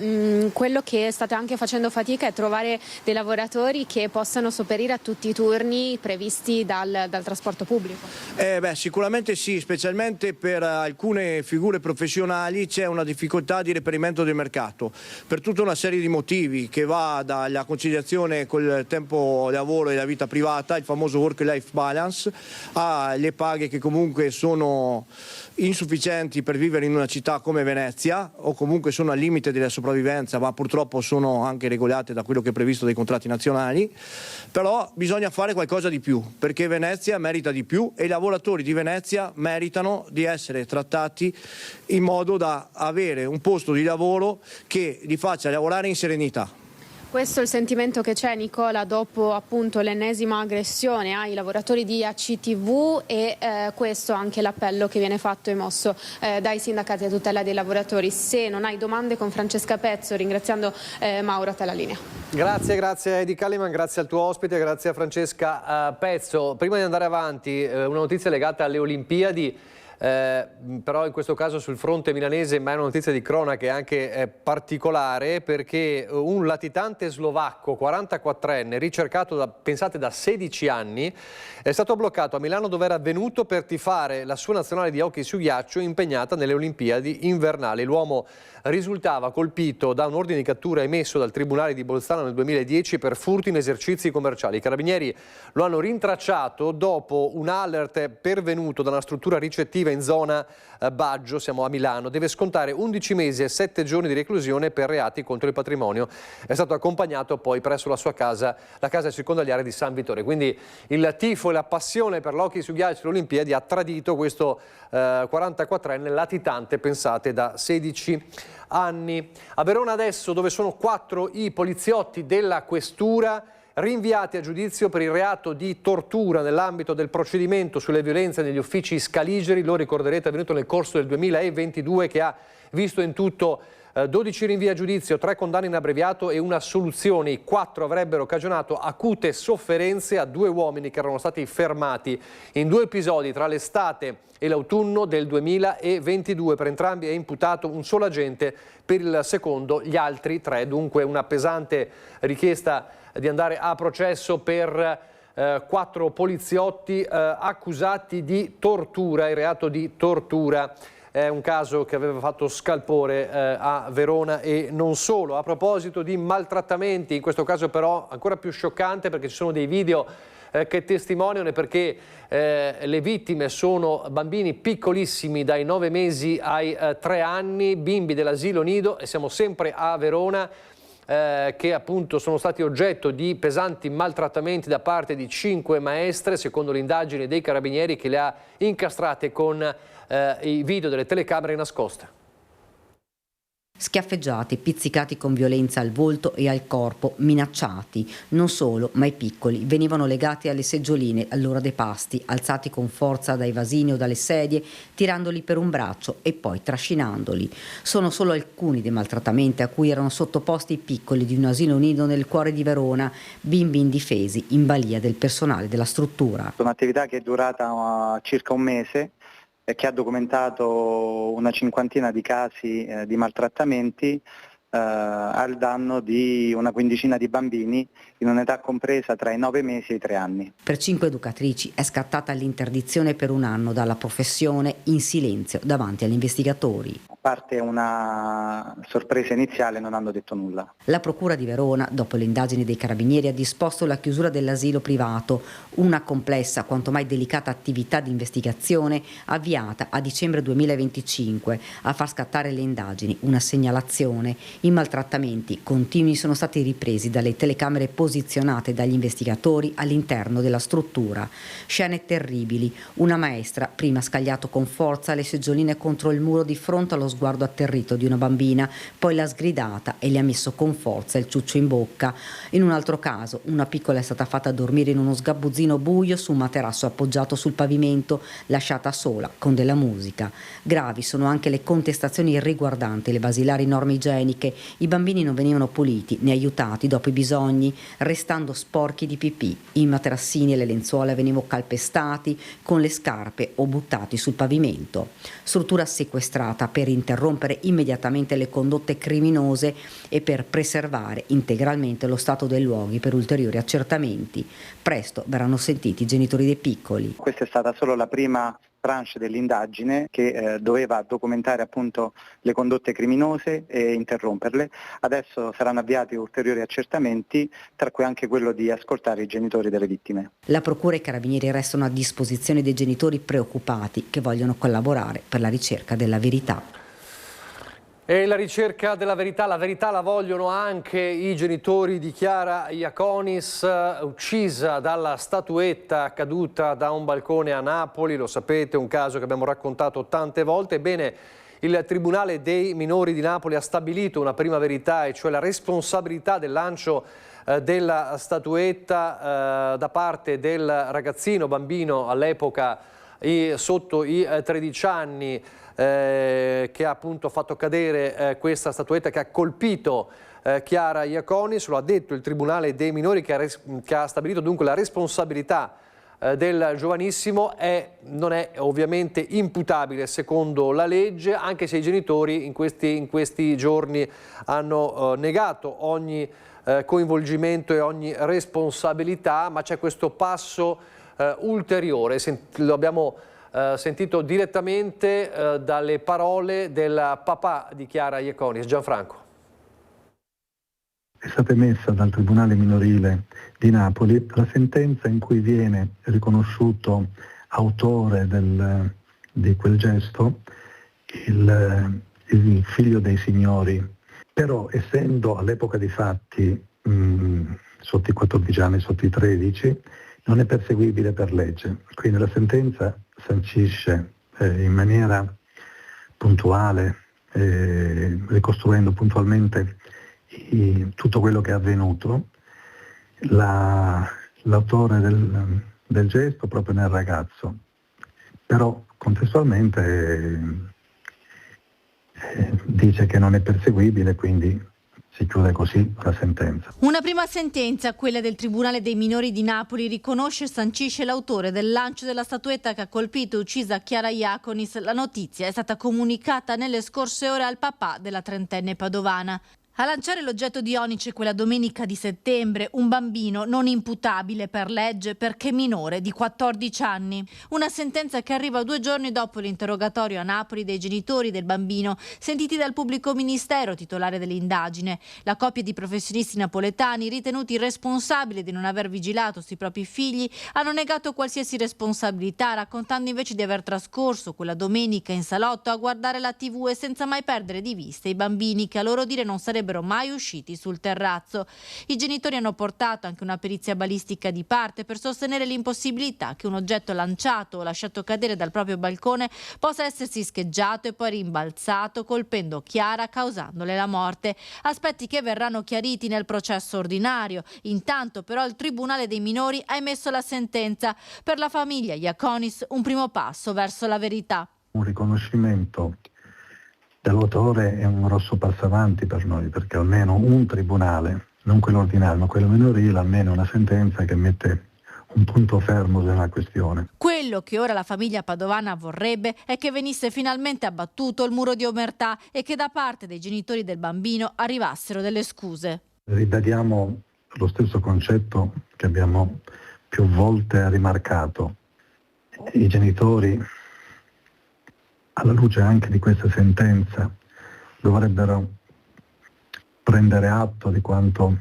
quello che state anche facendo fatica è trovare dei lavoratori che possano sopperire a tutti i turni previsti dal trasporto pubblico? Sicuramente sì, specialmente per alcune figure professionali c'è una difficoltà di reperimento del mercato, per tutta una serie di motivi, che va dalla conciliazione col tempo lavoro e la vita privata, il famoso work-life balance, alle paghe che comunque sono insufficienti per vivere in una città come Venezia, o comunque sono al limite della sopravvivenza, ma purtroppo sono anche regolate da quello che è previsto dai contratti nazionali. Però bisogna fare qualcosa di più, perché Venezia merita di più e i lavoratori di Venezia meritano di essere trattati in modo da avere un posto di lavoro che li faccia lavorare in serenità. Questo è il sentimento che c'è, Nicola, dopo appunto l'ennesima aggressione ai lavoratori di ACTV e questo anche l'appello che viene fatto e mosso dai sindacati a tutela dei lavoratori. Se non hai domande, con Francesca Pezzo, ringraziando Mauro, a te la linea. Grazie Eddie Kaliman, grazie al tuo ospite, grazie a Francesca Pezzo. Prima di andare avanti, una notizia legata alle Olimpiadi. Però in questo caso sul fronte milanese, ma è una notizia di cronaca anche particolare, perché un latitante slovacco 44enne ricercato pensate da 16 anni è stato bloccato a Milano, dove era venuto per tifare la sua nazionale di hockey su ghiaccio impegnata nelle Olimpiadi invernali. L'uomo risultava colpito da un ordine di cattura emesso dal Tribunale di Bolzano nel 2010 per furto in esercizi commerciali. I carabinieri lo hanno rintracciato dopo un alert pervenuto da una struttura ricettiva in zona Baggio, siamo a Milano. Deve scontare 11 mesi e 7 giorni di reclusione per reati contro il patrimonio. È stato accompagnato poi presso la sua casa, la casa circondariale di San Vittore. Quindi il tifo e la passione per l'hockey su ghiaccio alle Olimpiadi ha tradito questo 44enne latitante, pensate, da 16 anni. A Verona adesso, dove sono 4 i poliziotti della questura rinviati a giudizio per il reato di tortura nell'ambito del procedimento sulle violenze negli uffici scaligeri. Lo ricorderete, è avvenuto nel corso del 2022, che ha visto in tutto 12 rinvii a giudizio, 3 condanne in abbreviato e una assoluzione. I 4 avrebbero cagionato acute sofferenze a 2 uomini che erano stati fermati in 2 episodi tra l'estate e l'autunno del 2022. Per entrambi è imputato un solo agente, per il secondo gli altri 3. Dunque una pesante richiesta di andare a processo per 4 poliziotti accusati di tortura, il reato di tortura. È un caso che aveva fatto scalpore a Verona e non solo. A proposito di maltrattamenti, in questo caso però ancora più scioccante, perché ci sono dei video che testimoniano, perché le vittime sono bambini piccolissimi dai 9 mesi ai 3 anni, bimbi dell'asilo nido, e siamo sempre a Verona, che appunto sono stati oggetto di pesanti maltrattamenti da parte di 5 maestre, secondo l'indagine dei carabinieri, che le ha incastrate con i video delle telecamere nascoste. Schiaffeggiati, pizzicati con violenza al volto e al corpo, minacciati. Non solo, ma i piccoli venivano legati alle seggioline all'ora dei pasti, alzati con forza dai vasini o dalle sedie, tirandoli per un braccio e poi trascinandoli. Sono solo alcuni dei maltrattamenti a cui erano sottoposti i piccoli di un asilo nido nel cuore di Verona, bimbi indifesi in balia del personale della struttura. Un'attività che è durata circa un mese e che ha documentato una cinquantina di casi di maltrattamenti al danno di una quindicina di bambini in un'età compresa tra i 9 mesi e i 3 anni. Per 5 educatrici è scattata l'interdizione per un anno dalla professione in silenzio davanti agli investigatori. A parte una sorpresa iniziale, non hanno detto nulla. La Procura di Verona, dopo le indagini dei Carabinieri, ha disposto la chiusura dell'asilo privato, una complessa quanto mai delicata attività di investigazione avviata a dicembre 2025 a far scattare le indagini, una segnalazione. I maltrattamenti continui sono stati ripresi dalle telecamere posizionate dagli investigatori all'interno della struttura. Scene terribili. Una maestra prima scagliato con forza le seggioline contro il muro di fronte allo sguardo atterrito di una bambina, poi l'ha sgridata e le ha messo con forza il ciuccio in bocca. In un altro caso, una piccola è stata fatta dormire in uno sgabuzzino buio su un materasso appoggiato sul pavimento, lasciata sola con della musica. Gravi sono anche le contestazioni riguardanti le basilari norme igieniche. I bambini non venivano puliti né aiutati dopo i bisogni, restando sporchi di pipì. I materassini e le lenzuola venivano calpestati con le scarpe o buttati sul pavimento. Struttura sequestrata per interrompere immediatamente le condotte criminose e per preservare integralmente lo stato dei luoghi per ulteriori accertamenti. Presto verranno sentiti i genitori dei piccoli. Questa è stata solo la prima tranche dell'indagine che doveva documentare appunto le condotte criminose e interromperle. Adesso saranno avviati ulteriori accertamenti, tra cui anche quello di ascoltare i genitori delle vittime. La Procura e i Carabinieri restano a disposizione dei genitori preoccupati che vogliono collaborare per la ricerca della verità. E la ricerca della verità la vogliono anche i genitori di Chiara Iaconis, uccisa dalla statuetta caduta da un balcone a Napoli. Lo sapete, un caso che abbiamo raccontato tante volte. Ebbene, il Tribunale dei minori di Napoli ha stabilito una prima verità, e cioè la responsabilità del lancio della statuetta da parte del ragazzino, bambino all'epoca sotto i 13 anni, che ha appunto fatto cadere questa statuetta che ha colpito Chiara Iaconis. Lo ha detto il Tribunale dei minori, che ha stabilito dunque la responsabilità del giovanissimo. Non è ovviamente imputabile secondo la legge, anche se i genitori in questi giorni hanno negato ogni coinvolgimento e ogni responsabilità, ma c'è questo passo ulteriore. Lo abbiamo sentito direttamente dalle parole del papà di Chiara Iaconis, Gianfranco. È stata emessa dal Tribunale minorile di Napoli la sentenza in cui viene riconosciuto autore di quel gesto il figlio dei signori. Però, essendo all'epoca dei fatti sotto i 14 anni, sotto i 13, non è perseguibile per legge. Quindi la sentenza sancisce in maniera puntuale, ricostruendo puntualmente tutto quello che è avvenuto, l'autore del gesto proprio nel ragazzo. Però contestualmente dice che non è perseguibile, quindi si chiude così la sentenza. Una prima sentenza, quella del Tribunale dei minori di Napoli, riconosce e sancisce l'autore del lancio della statuetta che ha colpito e uccisa Chiara Iaconis. La notizia è stata comunicata nelle scorse ore al papà della trentenne padovana. A lanciare l'oggetto di Onice quella domenica di settembre, un bambino non imputabile per legge perché minore di 14 anni. Una sentenza che arriva 2 giorni dopo l'interrogatorio a Napoli dei genitori del bambino, sentiti dal pubblico ministero titolare dell'indagine. La coppia di professionisti napoletani, ritenuti responsabili di non aver vigilato sui propri figli, hanno negato qualsiasi responsabilità, raccontando invece di aver trascorso quella domenica in salotto a guardare la TV e senza mai perdere di vista i bambini, che a loro dire non sarebbero sarebbero mai usciti sul terrazzo. I genitori hanno portato anche una perizia balistica di parte per sostenere l'impossibilità che un oggetto lanciato o lasciato cadere dal proprio balcone possa essersi scheggiato e poi rimbalzato colpendo Chiara, causandole la morte. Aspetti che verranno chiariti nel processo ordinario. Intanto però il Tribunale dei minori ha emesso la sentenza. Per la famiglia Iaconis un primo passo verso la verità. Un riconoscimento dell'autore è un grosso passo avanti per noi, perché almeno un tribunale, non quello ordinario ma quello minorile, almeno una sentenza che mette un punto fermo sulla questione. Quello che ora la famiglia padovana vorrebbe è che venisse finalmente abbattuto il muro di omertà e che da parte dei genitori del bambino arrivassero delle scuse. Ribadiamo lo stesso concetto che abbiamo più volte rimarcato. I genitori, alla luce anche di questa sentenza, dovrebbero prendere atto di quanto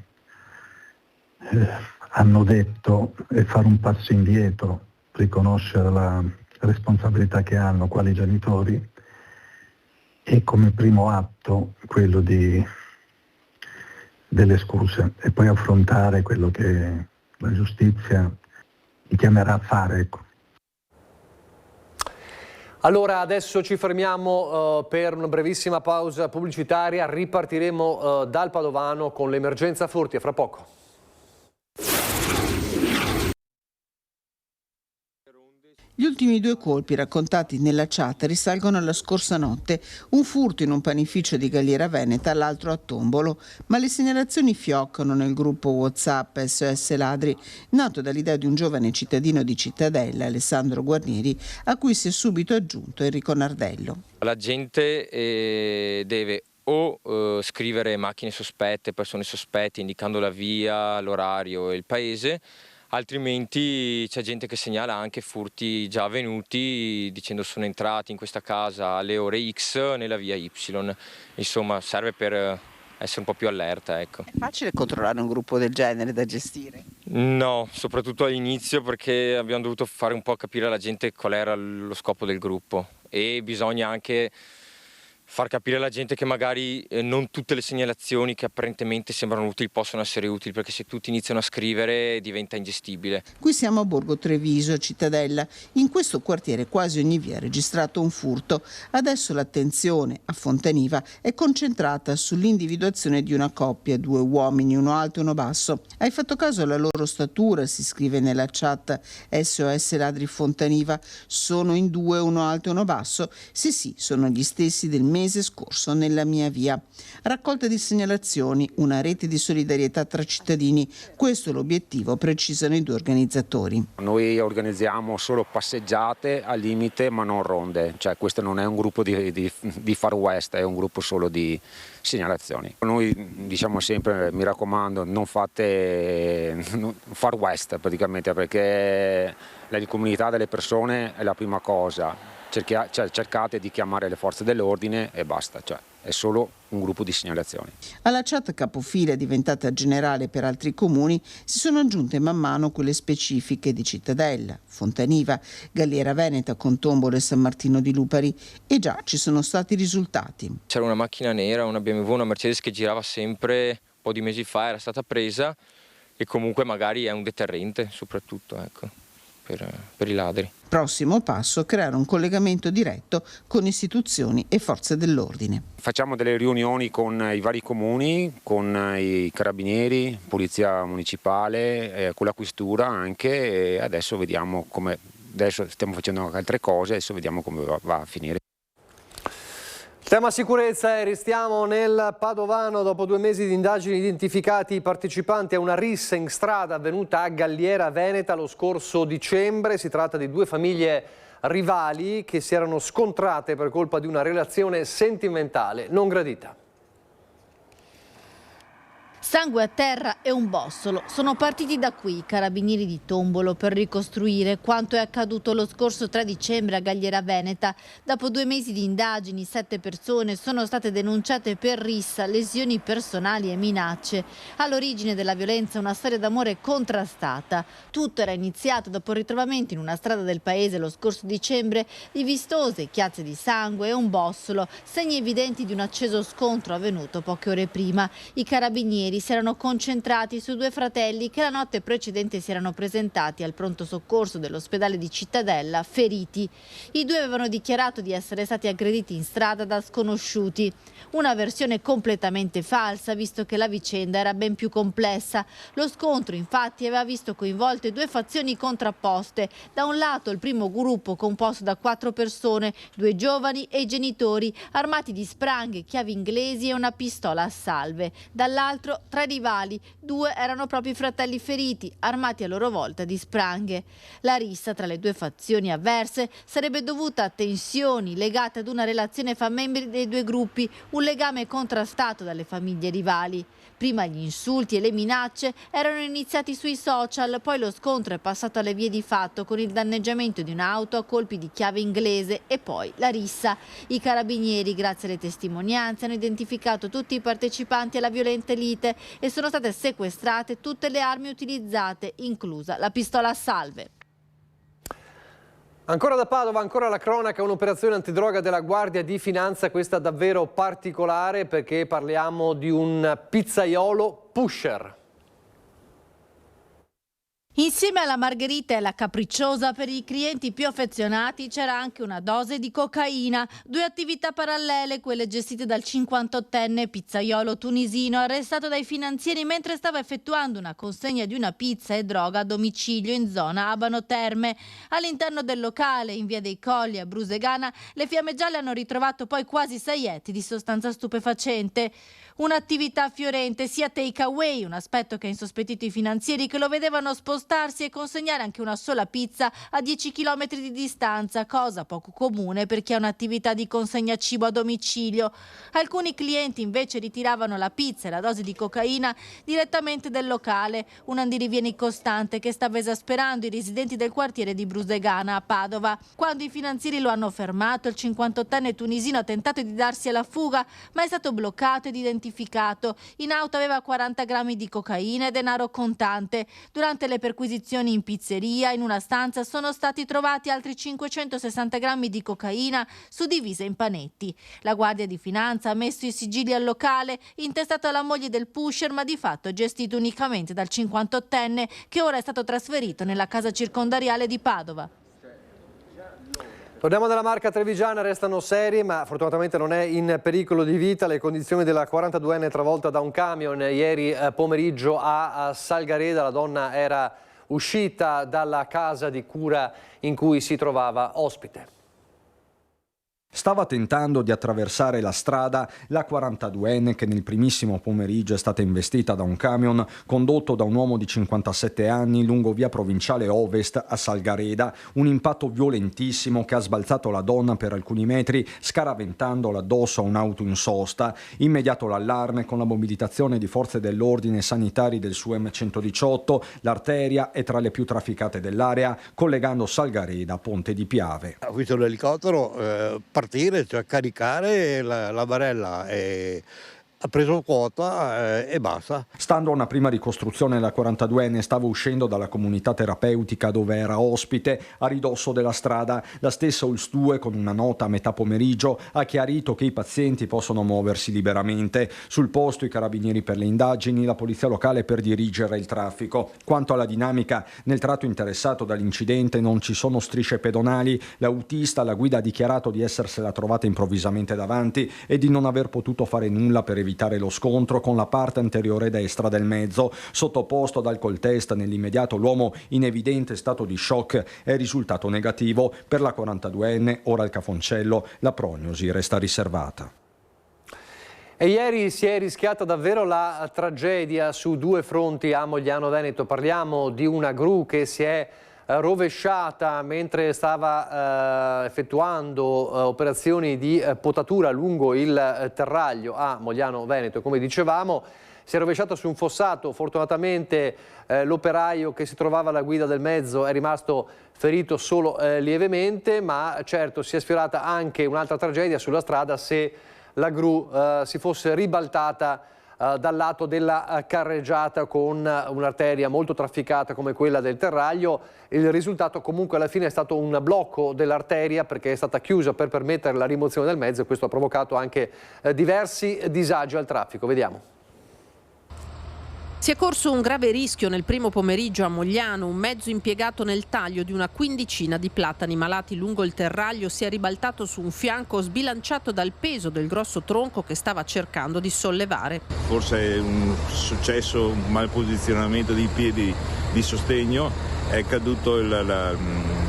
hanno detto e fare un passo indietro, riconoscere la responsabilità che hanno quali genitori e come primo atto quello delle scuse e poi affrontare quello che la giustizia li chiamerà a fare. Ecco. Allora adesso ci fermiamo per una brevissima pausa pubblicitaria, ripartiremo dal Padovano con l'emergenza furti, a fra poco. Gli ultimi 2 colpi raccontati nella chat risalgono alla scorsa notte, un furto in un panificio di Galliera Veneta, l'altro a Tombolo, ma le segnalazioni fioccano nel gruppo WhatsApp SOS Ladri, nato dall'idea di un giovane cittadino di Cittadella, Alessandro Guarnieri, a cui si è subito aggiunto Enrico Nardello. La gente deve o scrivere macchine sospette, persone sospette, indicando la via, l'orario e il paese, altrimenti c'è gente che segnala anche furti già avvenuti dicendo sono entrati in questa casa alle ore X nella via Y. Insomma, serve per essere un po' più allerta, ecco. È facile controllare un gruppo del genere da gestire? No, soprattutto all'inizio, perché abbiamo dovuto fare un po' capire alla gente qual era lo scopo del gruppo e bisogna anche far capire alla gente che magari non tutte le segnalazioni che apparentemente sembrano utili possono essere utili, perché se tutti iniziano a scrivere diventa ingestibile. Qui siamo a Borgo Treviso, Cittadella. In questo quartiere quasi ogni via ha registrato un furto. Adesso l'attenzione a Fontaniva è concentrata sull'individuazione di una coppia, 2 uomini, uno alto e uno basso. Hai fatto caso alla loro statura? Si scrive nella chat SOS Ladri Fontaniva. Sono in 2, uno alto e uno basso? Sì, sono gli stessi del mese scorso nella mia via. Raccolta di segnalazioni, una rete di solidarietà tra cittadini. Questo è l'obiettivo, precisano i 2 organizzatori. Noi organizziamo solo passeggiate al limite, ma non ronde. Cioè, questo non è un gruppo di Far West, è un gruppo solo di segnalazioni. Noi diciamo sempre, mi raccomando, non fate Far West praticamente, perché la comunità delle persone è la prima cosa. Cercate di chiamare le forze dell'ordine e basta, cioè è solo un gruppo di segnalazioni. Alla chat capofila, diventata generale per altri comuni, si sono aggiunte man mano quelle specifiche di Cittadella, Fontaniva, Galliera Veneta con Tombolo e San Martino di Lupari, e già ci sono stati risultati. C'era una macchina nera, una BMW, una Mercedes che girava sempre, un po' di mesi fa era stata presa e comunque magari è un deterrente soprattutto, ecco, per i ladri. Prossimo passo, creare un collegamento diretto con istituzioni e forze dell'ordine. Facciamo delle riunioni con i vari comuni, con i carabinieri, polizia municipale, con la questura anche, e adesso vediamo come, adesso stiamo facendo altre cose, adesso vediamo come va a finire. Tema sicurezza, e restiamo nel Padovano. Dopo 2 mesi di indagini, identificati i partecipanti a una rissa in strada avvenuta a Galliera Veneta lo scorso dicembre. Si tratta di 2 famiglie rivali che si erano scontrate per colpa di una relazione sentimentale non gradita. Sangue a terra e un bossolo. Sono partiti da qui i carabinieri di Tombolo per ricostruire quanto è accaduto lo scorso 3 dicembre a Galliera Veneta. Dopo 2 mesi di indagini, 7 persone sono state denunciate per rissa, lesioni personali e minacce. All'origine della violenza una storia d'amore contrastata. Tutto era iniziato dopo il ritrovamento in una strada del paese lo scorso dicembre di vistose chiazze di sangue e un bossolo, segni evidenti di un acceso scontro avvenuto poche ore prima. I carabinieri si erano concentrati su 2 fratelli che la notte precedente si erano presentati al pronto soccorso dell'ospedale di Cittadella feriti. I 2 avevano dichiarato di essere stati aggrediti in strada da sconosciuti. Una versione completamente falsa, visto che la vicenda era ben più complessa. Lo scontro infatti aveva visto coinvolte 2 fazioni contrapposte. Da un lato il primo gruppo composto da 4 persone, 2 giovani e i genitori, armati di spranghe, chiavi inglesi e una pistola a salve. Dall'altro 3 rivali, 2 erano proprio i fratelli feriti, armati a loro volta di spranghe. La rissa tra le 2 fazioni avverse sarebbe dovuta a tensioni legate ad una relazione fra membri dei 2 gruppi, un legame contrastato dalle famiglie rivali. Prima gli insulti e le minacce erano iniziati sui social, poi lo scontro è passato alle vie di fatto con il danneggiamento di un'auto a colpi di chiave inglese e poi la rissa. I carabinieri, grazie alle testimonianze, hanno identificato tutti i partecipanti alla violenta lite e sono state sequestrate tutte le armi utilizzate, inclusa la pistola a salve. Ancora da Padova, ancora la cronaca, un'operazione antidroga della Guardia di Finanza, questa davvero particolare perché parliamo di un pizzaiolo pusher. Insieme alla margherita e alla capricciosa, per i clienti più affezionati c'era anche una dose di cocaina. 2 attività parallele, quelle gestite dal 58enne pizzaiolo tunisino arrestato dai finanzieri mentre stava effettuando una consegna di una pizza e droga a domicilio in zona Abano Terme. All'interno del locale, in via dei Colli a Brusegana, le fiamme gialle hanno ritrovato poi quasi 6 etti di sostanza stupefacente. Un'attività fiorente sia take away, un aspetto che ha insospettito i finanzieri che lo vedevano spostarsi e consegnare anche una sola pizza a 10 km di distanza, cosa poco comune per chi ha un'attività di consegna cibo a domicilio. Alcuni clienti invece ritiravano la pizza e la dose di cocaina direttamente del locale, un andirivieni costante che stava esasperando i residenti del quartiere di Brusegana a Padova. Quando i finanzieri lo hanno fermato, il 58enne tunisino ha tentato di darsi alla fuga, ma è stato bloccato ed identificato. In auto aveva 40 grammi di cocaina e denaro contante. Durante le perquisizioni in pizzeria, in una stanza, sono stati trovati altri 560 grammi di cocaina suddivisa in panetti. La Guardia di Finanza ha messo i sigilli al locale, intestato alla moglie del pusher, ma di fatto gestito unicamente dal 58enne, che ora è stato trasferito nella casa circondariale di Padova. Torniamo dalla Marca trevigiana, restano serie ma fortunatamente non è in pericolo di vita. Le condizioni della 42enne travolta da un camion ieri pomeriggio a Salgareda. La donna era uscita dalla casa di cura in cui si trovava ospite. Stava tentando di attraversare la strada la 42enne che nel primissimo pomeriggio è stata investita da un camion condotto da un uomo di 57 anni lungo via provinciale Ovest a Salgareda, un impatto violentissimo che ha sbalzato la donna per alcuni metri scaraventandola addosso a un'auto in sosta. Immediato l'allarme con la mobilitazione di forze dell'ordine sanitari del SUEM 118, l'arteria è tra le più trafficate dell'area collegando Salgareda a Ponte di Piave. Ho visto l'elicottero partire, cioè caricare la barella e ha preso quota e basta. Stando a una prima ricostruzione, la 42enne stava uscendo dalla comunità terapeutica dove era ospite a ridosso della strada. La stessa OLS2 con una nota a metà pomeriggio ha chiarito che i pazienti possono muoversi liberamente. Sul posto i carabinieri per le indagini, la polizia locale per dirigere il traffico. Quanto alla dinamica, nel tratto interessato dall'incidente non ci sono strisce pedonali. L'autista, la guida, ha dichiarato di essersela trovata improvvisamente davanti e di non aver potuto fare nulla per evitare lo scontro con la parte anteriore destra del mezzo. Sottoposto ad alcol test nell'immediato, l'uomo in evidente stato di shock è risultato negativo. Per la 42enne, ora al Cafoncello, la prognosi resta riservata. E ieri si è rischiata davvero la tragedia su 2 fronti a Mogliano Veneto. Parliamo di una gru che si è rovesciata mentre stava effettuando operazioni di potatura lungo il terraglio a Mogliano Veneto. Come dicevamo, si è rovesciata su un fossato. Fortunatamente l'operaio che si trovava alla guida del mezzo è rimasto ferito solo lievemente, ma certo si è sfiorata anche un'altra tragedia sulla strada se la gru si fosse ribaltata dal lato della carreggiata con un'arteria molto trafficata come quella del Terraglio. Il risultato comunque alla fine è stato un blocco dell'arteria perché è stata chiusa per permettere la rimozione del mezzo, e questo ha provocato anche diversi disagi al traffico. Vediamo. Si è corso un grave rischio nel primo pomeriggio a Mogliano. Un mezzo impiegato nel taglio di una quindicina di platani malati lungo il Terraglio si è ribaltato su un fianco, sbilanciato dal peso del grosso tronco che stava cercando di sollevare. Forse è un successo, un malposizionamento dei piedi di sostegno, è caduto,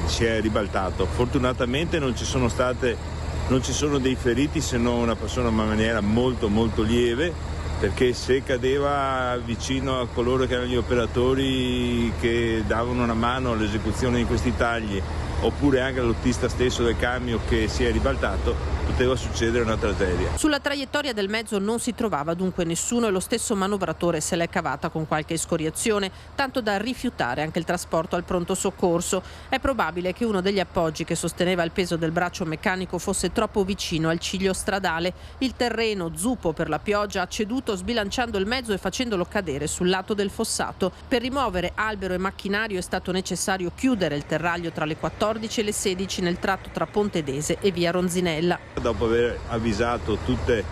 si è ribaltato. Fortunatamente non ci sono dei feriti, se non una persona in maniera molto molto lieve, perché se cadeva vicino a coloro che erano gli operatori che davano una mano all'esecuzione di questi tagli, oppure anche all'autista stesso del camion che si è ribaltato, poteva succedere una tragedia. Sulla traiettoria del mezzo non si trovava dunque nessuno e lo stesso manovratore se l'è cavata con qualche escoriazione, tanto da rifiutare anche il trasporto al pronto soccorso. È probabile che uno degli appoggi che sosteneva il peso del braccio meccanico fosse troppo vicino al ciglio stradale. Il terreno, zuppo per la pioggia, ha ceduto sbilanciando il mezzo e facendolo cadere sul lato del fossato. Per rimuovere albero e macchinario è stato necessario chiudere il Terraglio tra le 14 e le 16 nel tratto tra Pontedese e via Ronzinella. Dopo aver avvisato tutte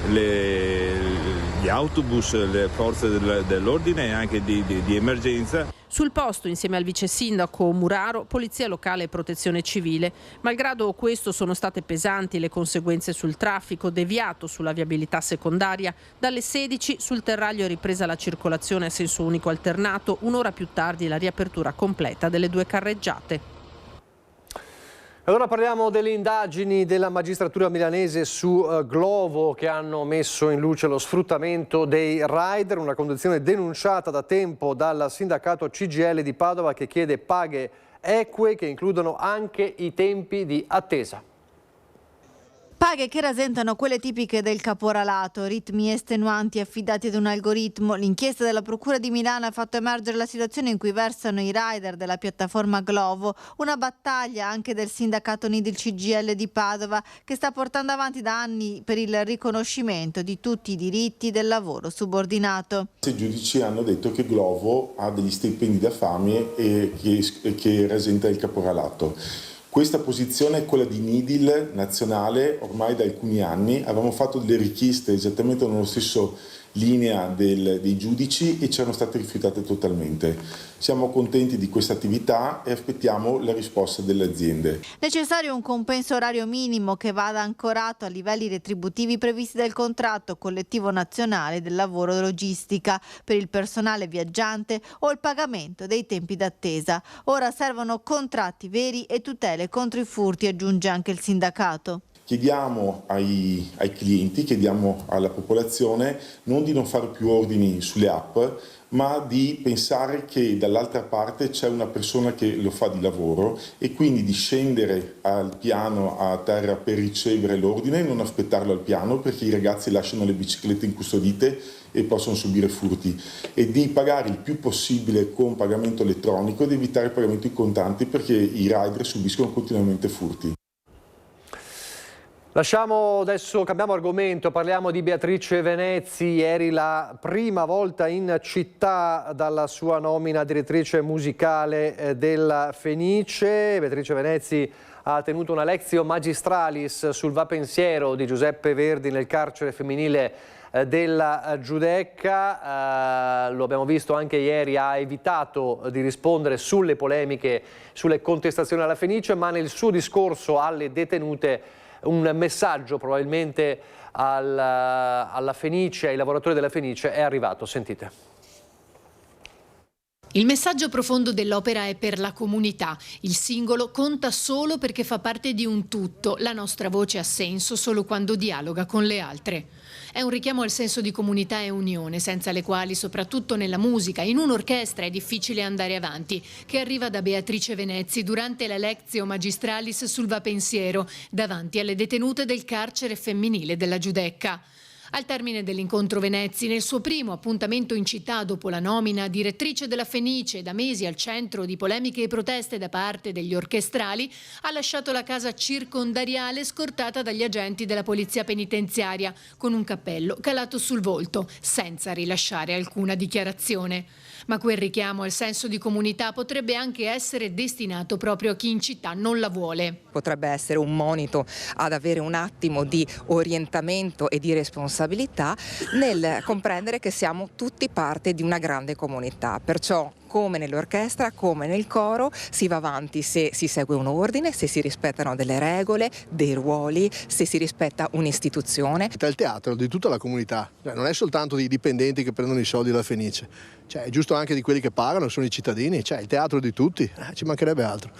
gli autobus, le forze dell'ordine e anche di emergenza. Sul posto, insieme al vice sindaco Muraro, polizia locale e protezione civile. Malgrado questo, sono state pesanti le conseguenze sul traffico, deviato sulla viabilità secondaria. Dalle 16 sul Terraglio è ripresa la circolazione a senso unico alternato, un'ora più tardi la riapertura completa delle 2 carreggiate. Allora parliamo delle indagini della magistratura milanese su Glovo, che hanno messo in luce lo sfruttamento dei rider, una condizione denunciata da tempo dal sindacato CGIL di Padova, che chiede paghe eque che includono anche i tempi di attesa. Paghe che rasentano quelle tipiche del caporalato, ritmi estenuanti affidati ad un algoritmo. L'inchiesta della Procura di Milano ha fatto emergere la situazione in cui versano i rider della piattaforma Glovo, una battaglia anche del sindacato Nidil CGIL di Padova, che sta portando avanti da anni per il riconoscimento di tutti i diritti del lavoro subordinato. I giudici hanno detto che Glovo ha degli stipendi da fame e che rasenta il caporalato. Questa posizione è quella di Nidil nazionale ormai da alcuni anni. Avevamo fatto delle richieste esattamente nello stesso linea dei giudici e ci erano state rifiutate totalmente. Siamo contenti di questa attività e aspettiamo la risposta delle aziende. Necessario un compenso orario minimo che vada ancorato a livelli retributivi previsti dal contratto collettivo nazionale del lavoro logistica per il personale viaggiante o il pagamento dei tempi d'attesa. Ora servono contratti veri e tutele contro i furti, aggiunge anche il sindacato. Chiediamo ai clienti, chiediamo alla popolazione non di non fare più ordini sulle app, ma di pensare che dall'altra parte c'è una persona che lo fa di lavoro e quindi di scendere al piano a terra per ricevere l'ordine e non aspettarlo al piano, perché i ragazzi lasciano le biciclette incustodite e possono subire furti, e di pagare il più possibile con pagamento elettronico ed evitare il pagamento in contanti, perché i rider subiscono continuamente furti. Cambiamo argomento, parliamo di Beatrice Venezzi. Ieri la prima volta in città dalla sua nomina a direttrice musicale della Fenice. Beatrice Venezzi ha tenuto una lectio magistralis sul va pensiero di Giuseppe Verdi nel carcere femminile della Giudecca. Lo abbiamo visto anche ieri, ha evitato di rispondere sulle polemiche, sulle contestazioni alla Fenice, ma nel suo discorso alle detenute un messaggio probabilmente alla Fenice, ai lavoratori della Fenice è arrivato. Sentite. Il messaggio profondo dell'opera è per la comunità. Il singolo conta solo perché fa parte di un tutto. La nostra voce ha senso solo quando dialoga con le altre. È un richiamo al senso di comunità e unione, senza le quali, soprattutto nella musica, in un'orchestra è difficile andare avanti, che arriva da Beatrice Venezzi durante la lectio magistralis sul va pensiero, davanti alle detenute del carcere femminile della Giudecca. Al termine dell'incontro Venezzi, nel suo primo appuntamento in città dopo la nomina a direttrice della Fenice, da mesi al centro di polemiche e proteste da parte degli orchestrali, ha lasciato la casa circondariale scortata dagli agenti della polizia penitenziaria, con un cappello calato sul volto, senza rilasciare alcuna dichiarazione. Ma quel richiamo al senso di comunità potrebbe anche essere destinato proprio a chi in città non la vuole. Potrebbe essere un monito ad avere un attimo di orientamento e di responsabilità nel comprendere che siamo tutti parte di una grande comunità, perciò come nell'orchestra, come nel coro, si va avanti se si segue un ordine, se si rispettano delle regole, dei ruoli, se si rispetta un'istituzione. È il teatro di tutta la comunità, non è soltanto dei dipendenti che prendono i soldi dalla Fenice, è giusto anche di quelli che pagano, sono i cittadini, il teatro di tutti, ci mancherebbe altro.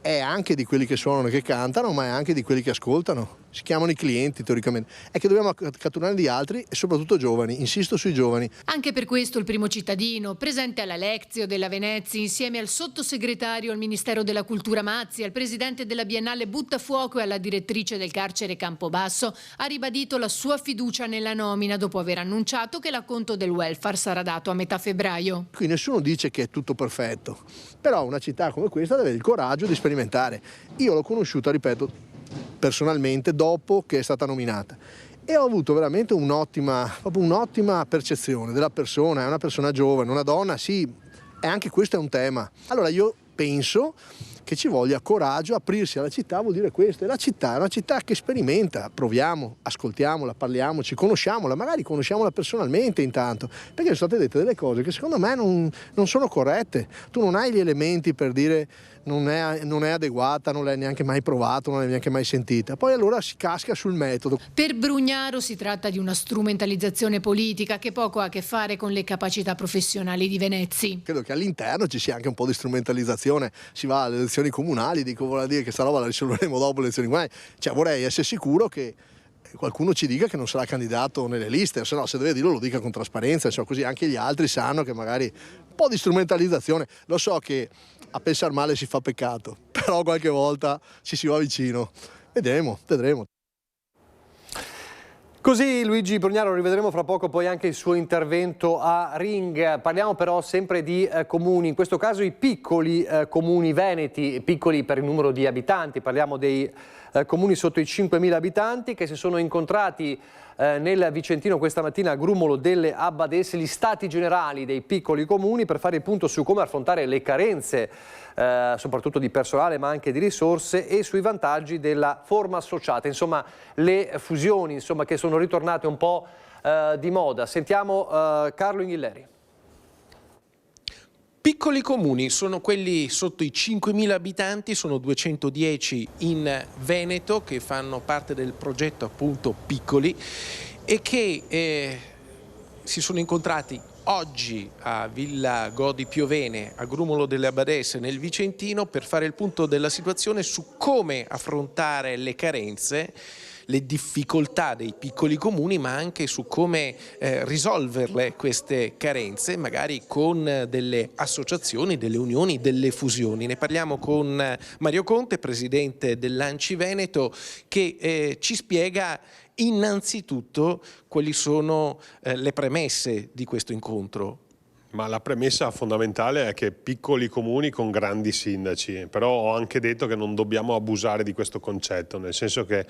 È anche di quelli che suonano e che cantano, ma è anche di quelli che ascoltano. Si chiamano i clienti teoricamente. È che dobbiamo catturare gli altri e soprattutto giovani, insisto sui giovani. Anche per questo il primo cittadino, presente alla Lectio della Venezia insieme al sottosegretario al Ministero della Cultura Mazzi, al presidente della Biennale Buttafuoco e alla direttrice del carcere Campobasso, ha ribadito la sua fiducia nella nomina dopo aver annunciato che l'acconto del welfare sarà dato a metà febbraio. Qui nessuno dice che è tutto perfetto, però una città come questa deve avere il coraggio di sperimentare. Io l'ho conosciuta, ripeto, personalmente dopo che è stata nominata e ho avuto veramente un'ottima percezione della persona. È una persona giovane, una donna, sì, e anche questo è un tema. Allora io penso che ci voglia coraggio, aprirsi alla città vuol dire questo, e la città è una città che sperimenta, proviamo, ascoltiamola, parliamoci, conosciamola, magari conosciamola personalmente intanto, perché sono state dette delle cose che secondo me non sono corrette. Tu non hai gli elementi per dire non è adeguata, non l'hai neanche mai provato, non l'hai neanche mai sentita, poi allora si casca sul metodo. Per Brugnaro si tratta di una strumentalizzazione politica che poco ha a che fare con le capacità professionali di Venezzi. Credo che all'interno ci sia anche un po' di strumentalizzazione, si va alle elezioni comunali, dico, vuol dire che sta roba la risolveremo dopo le elezioni comunali, vorrei essere sicuro che qualcuno ci dica che non sarà candidato nelle liste, se no, se deve dirlo lo dica con trasparenza, così anche gli altri sanno che magari un po' di strumentalizzazione, lo so che a pensare male si fa peccato, però qualche volta ci si va vicino, vedremo. Così Luigi Brugnaro, rivedremo fra poco poi anche il suo intervento a Ring. Parliamo però sempre di comuni, in questo caso i piccoli comuni veneti, piccoli per il numero di abitanti, parliamo dei comuni sotto i 5.000 abitanti che si sono incontrati nel Vicentino questa mattina a Grumolo delle Abbadesse, gli stati generali dei piccoli comuni, per fare il punto su come affrontare le carenze soprattutto di personale ma anche di risorse e sui vantaggi della forma associata, insomma le fusioni che sono ritornate un po' di moda. Sentiamo Carlo Inghilleri. Piccoli comuni sono quelli sotto i 5.000 abitanti, sono 210 in Veneto che fanno parte del progetto appunto Piccoli e che si sono incontrati oggi a Villa Godi Piovene, a Grumolo delle Abbadesse nel Vicentino, per fare il punto della situazione su come affrontare le carenze, le difficoltà dei piccoli comuni, ma anche su come risolverle queste carenze, magari con delle associazioni, delle unioni, delle fusioni. Ne parliamo con Mario Conte, presidente dell'Anci Veneto, che ci spiega innanzitutto quali sono le premesse di questo incontro. Ma la premessa fondamentale è che piccoli comuni con grandi sindaci, però ho anche detto che non dobbiamo abusare di questo concetto, nel senso che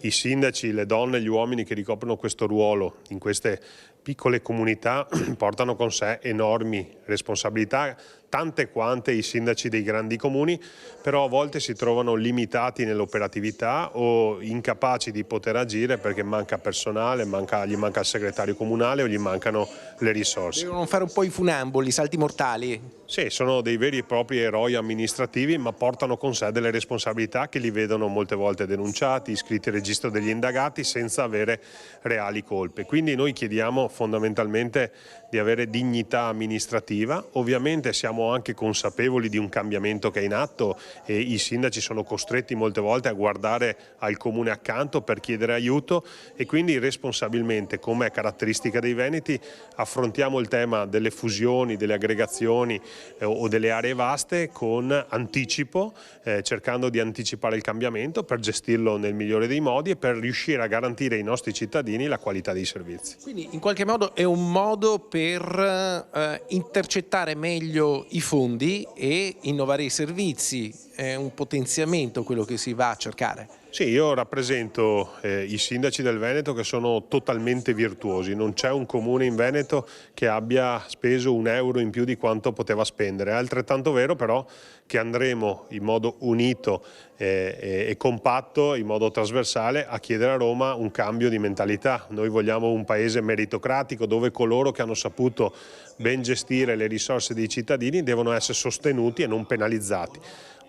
i sindaci, le donne e gli uomini che ricoprono questo ruolo in queste piccole comunità portano con sé enormi responsabilità, tante quante i sindaci dei grandi comuni, però a volte si trovano limitati nell'operatività o incapaci di poter agire perché manca personale, gli manca il segretario comunale o gli mancano le risorse. Devono fare un po' i funamboli, i salti mortali. Sì, sono dei veri e propri eroi amministrativi, ma portano con sé delle responsabilità che li vedono molte volte denunciati, iscritti al registro degli indagati senza avere reali colpe. Quindi noi chiediamo fondamentalmente di avere dignità amministrativa. Ovviamente siamo anche consapevoli di un cambiamento che è in atto e i sindaci sono costretti molte volte a guardare al comune accanto per chiedere aiuto, e quindi responsabilmente, come è caratteristica dei veneti, affrontiamo il tema delle fusioni, delle aggregazioni o delle aree vaste con anticipo, cercando di anticipare il cambiamento per gestirlo nel migliore dei modi e per riuscire a garantire ai nostri cittadini la qualità dei servizi. Quindi in qualche modo è un modo per intercettare meglio i fondi e innovare i servizi, è un potenziamento quello che si va a cercare. Sì, io rappresento i sindaci del Veneto che sono totalmente virtuosi, non c'è un comune in Veneto che abbia speso un euro in più di quanto poteva spendere. È altrettanto vero però che andremo in modo unito e compatto, in modo trasversale, a chiedere a Roma un cambio di mentalità. Noi vogliamo un paese meritocratico dove coloro che hanno saputo ben gestire le risorse dei cittadini devono essere sostenuti e non penalizzati.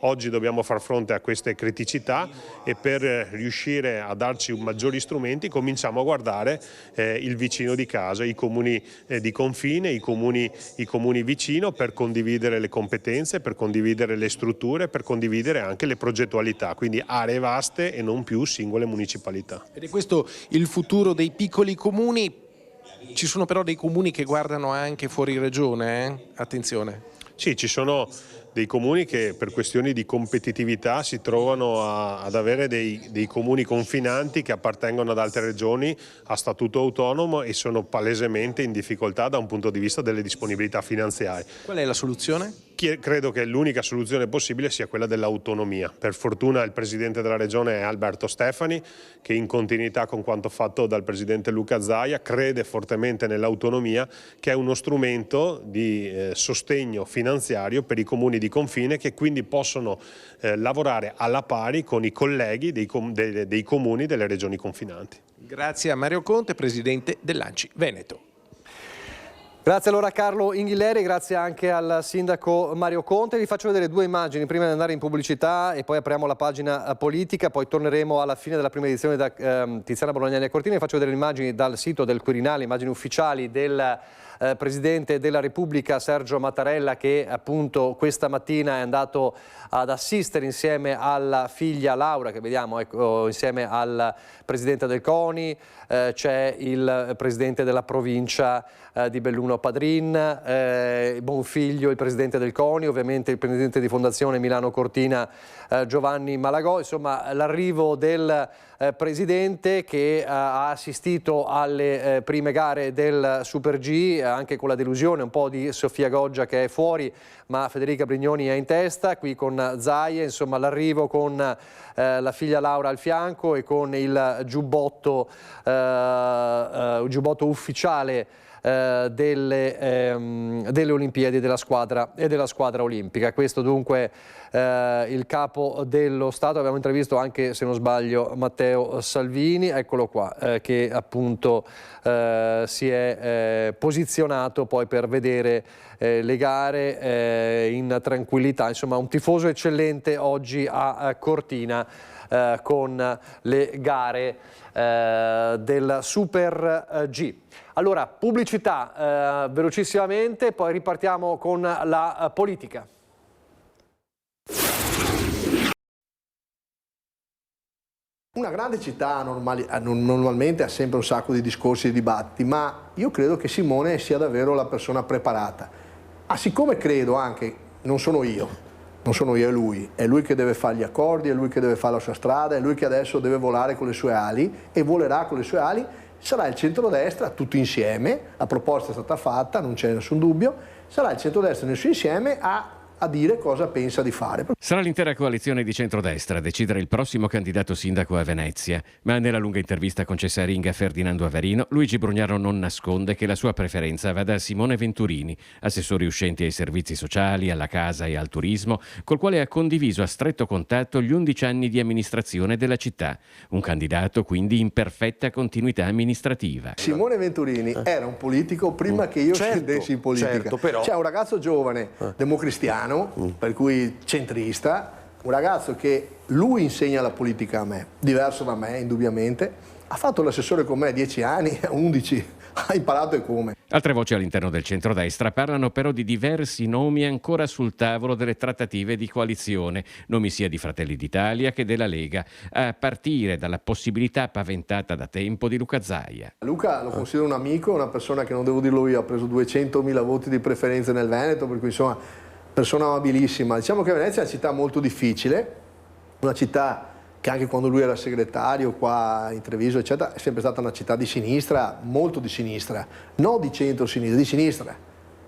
Oggi dobbiamo far fronte a queste criticità e per riuscire a darci maggiori strumenti cominciamo a guardare il vicino di casa, i comuni di confine, i comuni vicino, per condividere le competenze, per condividere le strutture, per condividere anche le progettualità, quindi aree vaste e non più singole municipalità. Ed è questo il futuro dei piccoli comuni. Ci sono però dei comuni che guardano anche fuori regione, attenzione. Sì, ci sono dei comuni che per questioni di competitività si trovano ad avere dei comuni confinanti che appartengono ad altre regioni a statuto autonomo e sono palesemente in difficoltà da un punto di vista delle disponibilità finanziarie. Qual è la soluzione? Credo che l'unica soluzione possibile sia quella dell'autonomia. Per fortuna il presidente della regione è Alberto Stefani, che in continuità con quanto fatto dal presidente Luca Zaia crede fortemente nell'autonomia, che è uno strumento di sostegno finanziario per i comuni di confine, che quindi possono lavorare alla pari con i colleghi dei comuni delle regioni confinanti. Grazie a Mario Conte, presidente dell'ANCI Veneto. Grazie allora a Carlo Inghilleri, grazie anche al sindaco Mario Conte. Vi faccio vedere due immagini prima di andare in pubblicità e poi apriamo la pagina politica, poi torneremo alla fine della prima edizione da Tiziana Bolognani a Cortina. Vi faccio vedere le immagini dal sito del Quirinale, immagini ufficiali del Presidente della Repubblica Sergio Mattarella, che appunto questa mattina è andato ad assistere insieme alla figlia Laura, che vediamo insieme al Presidente del CONI, c'è il Presidente della provincia di Belluno Padrin, Bonfiglio, il Presidente del CONI, ovviamente il Presidente di Fondazione Milano Cortina Giovanni Malagò, insomma l'arrivo del Presidente che ha assistito alle prime gare del Super G, anche con la delusione un po' di Sofia Goggia che è fuori, ma Federica Brignoni è in testa, qui con Zaia, insomma l'arrivo con la figlia Laura al fianco e con il giubbotto ufficiale delle Olimpiadi della squadra olimpica. Questo dunque il capo dello Stato. Abbiamo intervistato anche, se non sbaglio, Matteo Salvini, eccolo qua, che appunto si è posizionato poi per vedere le gare in tranquillità. Insomma, un tifoso eccellente oggi a Cortina con le gare del Super G. Allora, pubblicità velocissimamente, poi ripartiamo con la politica. Una grande città normalmente ha sempre un sacco di discorsi e dibattiti, ma io credo che Simone sia davvero la persona preparata. Siccome credo anche, non sono io, è lui che deve fare gli accordi, è lui che deve fare la sua strada, è lui che adesso deve volare con le sue ali e volerà con le sue ali, sarà il centrodestra tutto insieme, la proposta è stata fatta, non c'è nessun dubbio, sarà il centrodestra nel suo insieme a dire cosa pensa di fare. Sarà l'intera coalizione di centrodestra a decidere il prossimo candidato sindaco a Venezia, ma nella lunga intervista concessa a Ring a Ferdinando Averino, Luigi Brugnaro non nasconde che la sua preferenza va da Simone Venturini, assessore uscente ai servizi sociali, alla casa e al turismo, col quale ha condiviso a stretto contatto gli 11 anni di amministrazione della città. Un candidato quindi in perfetta continuità amministrativa. Simone Venturini era un politico prima che io scendessi in politica. Certo, però. C'è un ragazzo giovane, democristiano, per cui centrista, un ragazzo che lui insegna la politica a me, diverso da me indubbiamente, Ha fatto l'assessore con me 10 anni, 11, ha imparato e come. Altre voci all'interno del centrodestra parlano però di diversi nomi ancora sul tavolo delle trattative di coalizione, nomi sia di Fratelli d'Italia che della Lega, a partire dalla possibilità paventata da tempo di Luca Zaia. Luca lo considero un amico, una persona che non devo dirlo io, ha preso 200.000 voti di preferenza nel Veneto, per cui insomma persona amabilissima. Diciamo che Venezia è una città molto difficile, una città che anche quando lui era segretario qua in Treviso eccetera è sempre stata una città di sinistra, molto di sinistra, non di centro-sinistra, di sinistra.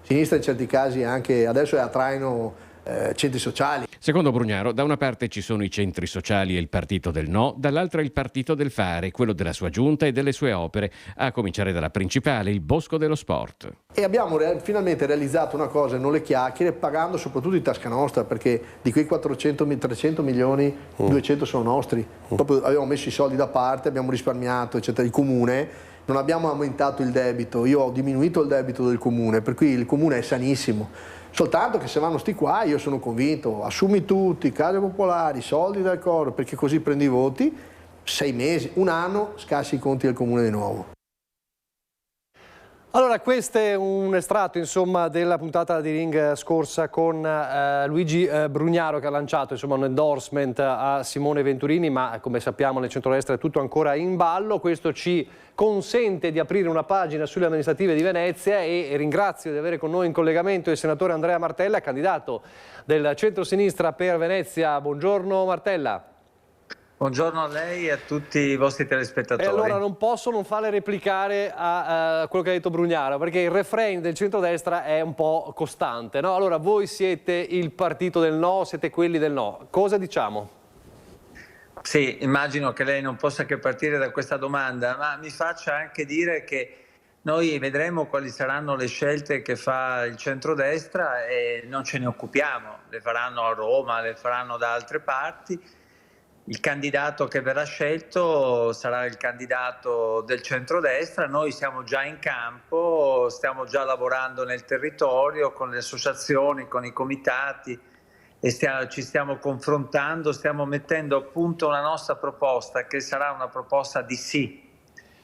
Sinistra in certi casi anche adesso è a traino centri sociali. Secondo Brugnaro, da una parte ci sono i centri sociali e il partito del no, dall'altra il partito del fare, quello della sua giunta e delle sue opere, a cominciare dalla principale, il Bosco dello Sport. E abbiamo finalmente realizzato una cosa, non le chiacchiere, pagando soprattutto di tasca nostra, perché di quei 300 milioni, 200 sono nostri. Proprio abbiamo messo i soldi da parte, abbiamo risparmiato, eccetera, il comune. Non abbiamo aumentato il debito, io ho diminuito il debito del comune, per cui il comune è sanissimo. Soltanto che se vanno sti qua io sono convinto, assumi tutti, case popolari, soldi dal coro, perché così prendi i voti, 6 mesi, un anno, scassi i conti del comune di nuovo. Allora, questo è un estratto insomma della puntata di Ring scorsa con Luigi Brugnaro, che ha lanciato insomma un endorsement a Simone Venturini, ma come sappiamo nel centrodestra è tutto ancora in ballo. Questo ci consente di aprire una pagina sulle amministrative di Venezia e ringrazio di avere con noi in collegamento il senatore Andrea Martella, candidato del centro-sinistra per Venezia. Buongiorno Martella. Buongiorno a lei e a tutti i vostri telespettatori. E allora non posso non farle replicare a quello che ha detto Brugnaro, perché il refrain del centrodestra è un po' costante, no? Allora, voi siete il partito del no, siete quelli del no. Cosa diciamo? Sì, immagino che lei non possa che partire da questa domanda, ma mi faccia anche dire che noi vedremo quali saranno le scelte che fa il centrodestra e non ce ne occupiamo. Le faranno a Roma, le faranno da altre parti. Il candidato che verrà scelto sarà il candidato del centrodestra, noi siamo già in campo, stiamo già lavorando nel territorio con le associazioni, con i comitati e ci stiamo confrontando, stiamo mettendo a punto una nostra proposta che sarà una proposta di sì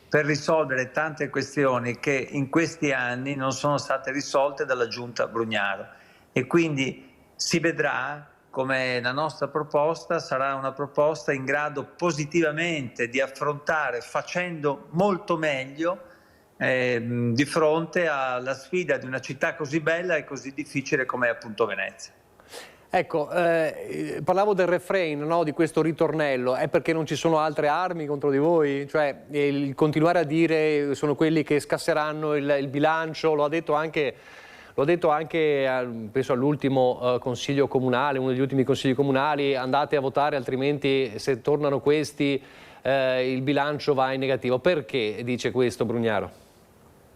per risolvere tante questioni che in questi anni non sono state risolte dalla giunta Brugnaro e quindi si vedrà come la nostra proposta sarà una proposta in grado positivamente di affrontare facendo molto meglio di fronte alla sfida di una città così bella e così difficile come è appunto Venezia. Ecco, parlavo del refrain, no, di questo ritornello, è perché non ci sono altre armi contro di voi? Cioè il continuare a dire sono quelli che scasseranno il bilancio, lo ha detto anche penso all'ultimo consiglio comunale, uno degli ultimi consigli comunali, andate a votare altrimenti se tornano questi il bilancio va in negativo. Perché dice questo Brugnaro?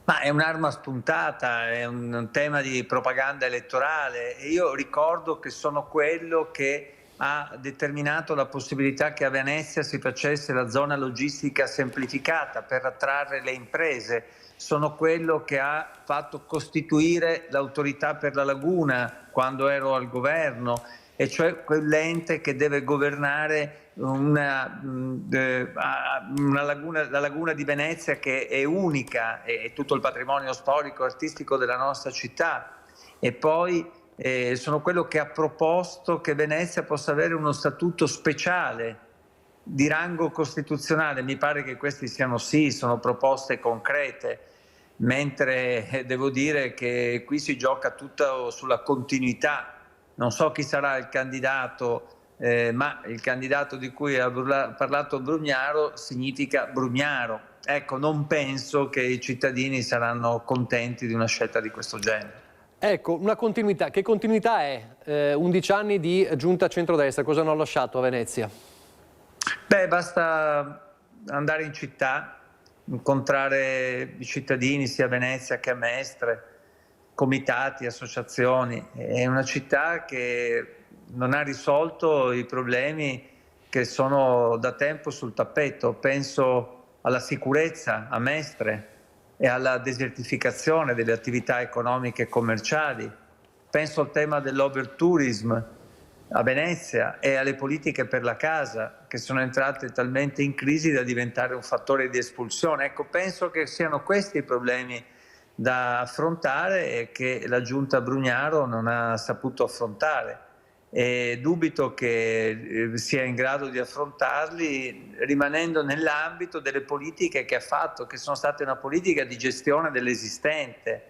Ma è un'arma spuntata, è un tema di propaganda elettorale e io ricordo che sono quello che ha determinato la possibilità che a Venezia si facesse la zona logistica semplificata per attrarre le imprese. Sono quello che ha fatto costituire l'autorità per la laguna quando ero al governo, e cioè quell'ente che deve governare la laguna di Venezia che è unica, è tutto il patrimonio storico e artistico della nostra città. E poi sono quello che ha proposto che Venezia possa avere uno statuto speciale di rango costituzionale. Mi pare che questi sono proposte concrete, mentre devo dire che qui si gioca tutto sulla continuità. Non so chi sarà il candidato, ma il candidato di cui ha parlato Brugnaro significa Brugnaro. Ecco, non penso che i cittadini saranno contenti di una scelta di questo genere. Ecco, una continuità. Che continuità è? 11 anni di giunta centrodestra, cosa hanno lasciato a Venezia? Beh, basta andare in città, incontrare i cittadini sia a Venezia che a Mestre, comitati, associazioni. È una città che non ha risolto i problemi che sono da tempo sul tappeto. Penso alla sicurezza a Mestre e alla desertificazione delle attività economiche e commerciali. Penso al tema dell'overtourism a Venezia e alle politiche per la casa, che sono entrate talmente in crisi da diventare un fattore di espulsione. Ecco, penso che siano questi i problemi da affrontare e che la giunta Brugnaro non ha saputo affrontare, e dubito che sia in grado di affrontarli rimanendo nell'ambito delle politiche che ha fatto, che sono state una politica di gestione dell'esistente,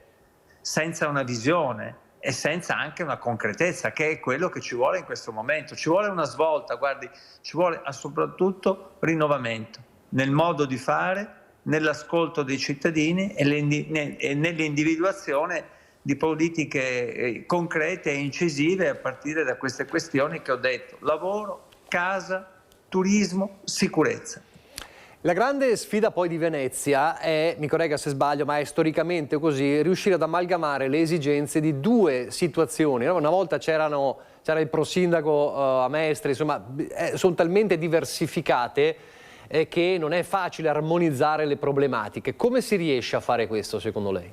senza una visione e senza anche una concretezza, che è quello che ci vuole in questo momento. Ci vuole una svolta, guardi, ci vuole soprattutto rinnovamento nel modo di fare, nell'ascolto dei cittadini e nell'individuazione di politiche concrete e incisive a partire da queste questioni che ho detto: lavoro, casa, turismo, sicurezza. La grande sfida poi di Venezia è, mi corregga se sbaglio, ma è storicamente così, riuscire ad amalgamare le esigenze di due situazioni. Una volta c'era il prosindaco a Mestre, insomma, sono talmente diversificate che non è facile armonizzare le problematiche. Come si riesce a fare questo, secondo lei?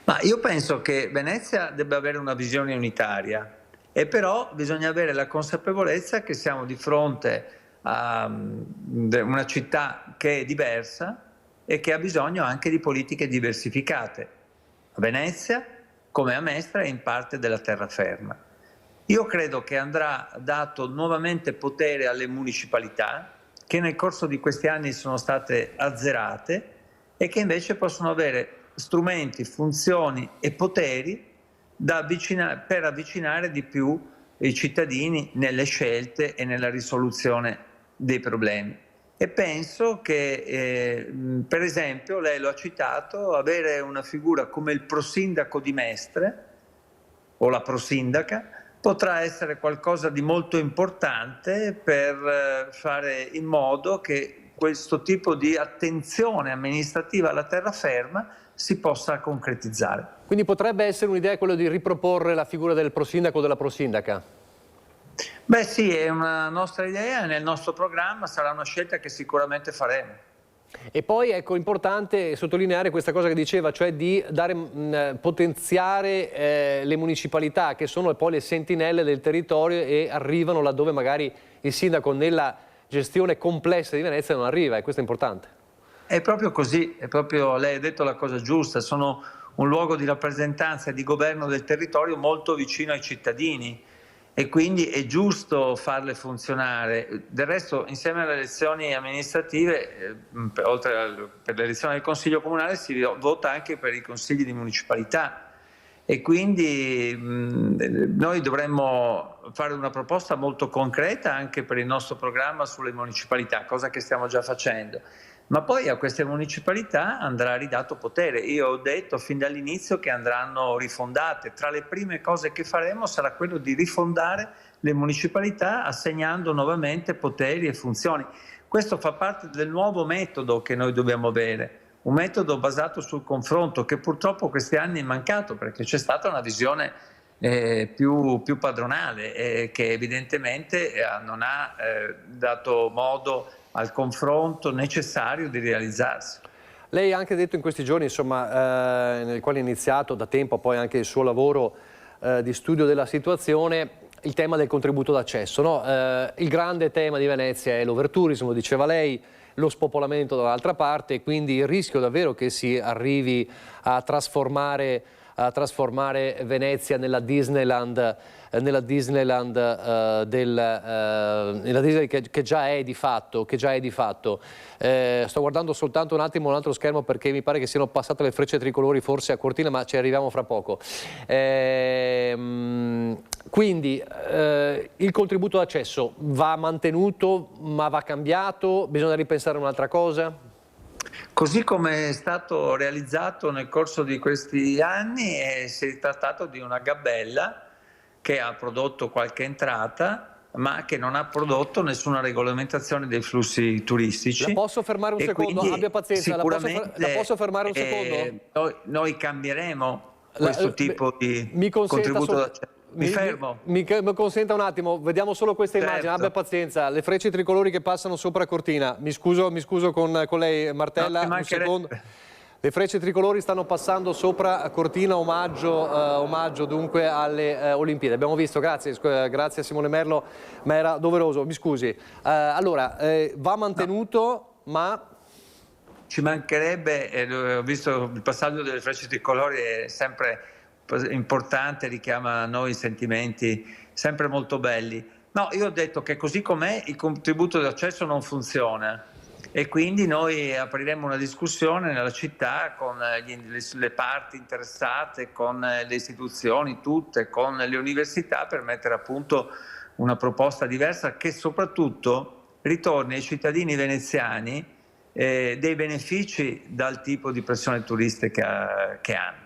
Ma io penso che Venezia debba avere una visione unitaria, e però bisogna avere la consapevolezza che siamo di fronte a una città che è diversa e che ha bisogno anche di politiche diversificate. A Venezia, come a Mestre, e in parte della terraferma. Io credo che andrà dato nuovamente potere alle municipalità, che nel corso di questi anni sono state azzerate e che invece possono avere strumenti, funzioni e poteri per avvicinare di più i cittadini nelle scelte e nella risoluzione dei problemi. E penso che, per esempio, lei lo ha citato, avere una figura come il prosindaco di Mestre o la prosindaca potrà essere qualcosa di molto importante per fare in modo che questo tipo di attenzione amministrativa alla terraferma si possa concretizzare. Quindi potrebbe essere un'idea quello di riproporre la figura del prosindaco o della prosindaca? Beh sì, è una nostra idea e nel nostro programma sarà una scelta che sicuramente faremo. E poi ecco, importante sottolineare questa cosa che diceva, cioè di potenziare le municipalità, che sono poi le sentinelle del territorio e arrivano laddove magari il sindaco nella gestione complessa di Venezia non arriva, e questo è importante. È proprio così, lei ha detto la cosa giusta, sono un luogo di rappresentanza e di governo del territorio molto vicino ai cittadini, e quindi è giusto farle funzionare. Del resto, insieme alle elezioni amministrative, oltre per l'elezione del Consiglio Comunale, si vota anche per i consigli di municipalità, e quindi noi dovremmo fare una proposta molto concreta anche per il nostro programma sulle municipalità, cosa che stiamo già facendo. Ma poi a queste municipalità andrà ridato potere. Io ho detto fin dall'inizio che andranno rifondate. Tra le prime cose che faremo sarà quello di rifondare le municipalità assegnando nuovamente poteri e funzioni. Questo fa parte del nuovo metodo che noi dobbiamo avere, un metodo basato sul confronto che purtroppo questi anni è mancato, perché c'è stata una visione più padronale che evidentemente non ha dato modo al confronto necessario di realizzarsi. Lei ha anche detto in questi giorni, insomma, nel quale è iniziato da tempo poi anche il suo lavoro di studio della situazione, il tema del contributo d'accesso, no? Il grande tema di Venezia è l'overtourismo, diceva lei, lo spopolamento dall'altra parte, quindi il rischio davvero che si arrivi a trasformare Venezia nella Disneyland che già è di fatto. Sto guardando soltanto un attimo un altro schermo perché mi pare che siano passate le frecce tricolori forse a Cortina, ma ci arriviamo fra poco. Quindi il contributo d'accesso va mantenuto, ma va cambiato? Bisogna ripensare un'altra cosa? Così come è stato realizzato nel corso di questi anni, si è trattato di una gabella che ha prodotto qualche entrata, ma che non ha prodotto nessuna regolamentazione dei flussi turistici. La posso fermare un secondo? Abbia pazienza, la posso fermare un secondo? Noi cambieremo questo tipo di contributo d'accesso. Mi fermo. Mi consenta un attimo, vediamo solo questa immagine, abbia pazienza, le frecce tricolori che passano sopra Cortina. Mi scuso con lei, Martella, un secondo. Le frecce tricolori stanno passando sopra Cortina, omaggio dunque alle Olimpiadi. Abbiamo visto, grazie a Simone Merlo, ma era doveroso, mi scusi. Allora, va mantenuto, ma... Ci mancherebbe, ho visto il passaggio delle frecce tricolori, è sempre importante, richiama a noi sentimenti sempre molto belli. No, io ho detto che così com'è il contributo di accesso non funziona. E quindi noi apriremo una discussione nella città con le parti interessate, con le istituzioni tutte, con le università, per mettere a punto una proposta diversa che soprattutto ritorni ai cittadini veneziani dei benefici dal tipo di pressione turistica che hanno.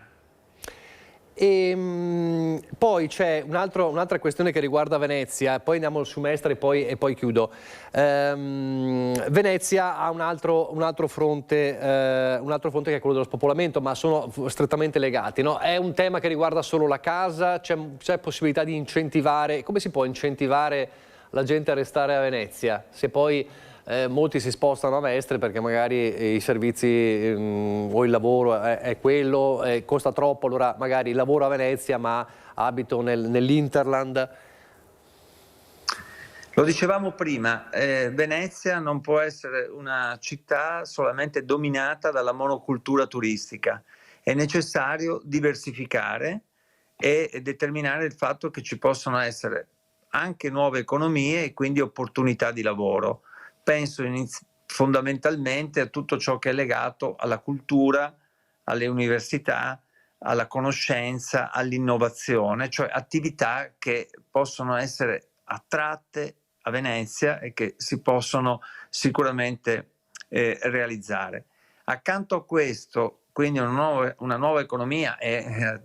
E poi c'è un'altra questione che riguarda Venezia, poi andiamo su Mestre e poi chiudo. Venezia ha un altro fronte che è quello dello spopolamento, ma sono strettamente legati, no? È un tema che riguarda solo la casa, c'è possibilità di incentivare, come si può incentivare la gente a restare a Venezia se poi molti si spostano a Mestre perché magari i servizi o il lavoro è quello, costa troppo, allora magari lavoro a Venezia ma abito nell'Interland. Lo dicevamo prima, Venezia non può essere una città solamente dominata dalla monocultura turistica, è necessario diversificare e determinare il fatto che ci possono essere anche nuove economie e quindi opportunità di lavoro. Penso fondamentalmente a tutto ciò che è legato alla cultura, alle università, alla conoscenza, all'innovazione, cioè attività che possono essere attratte a Venezia e che si possono sicuramente realizzare. Accanto a questo, quindi una nuova economia e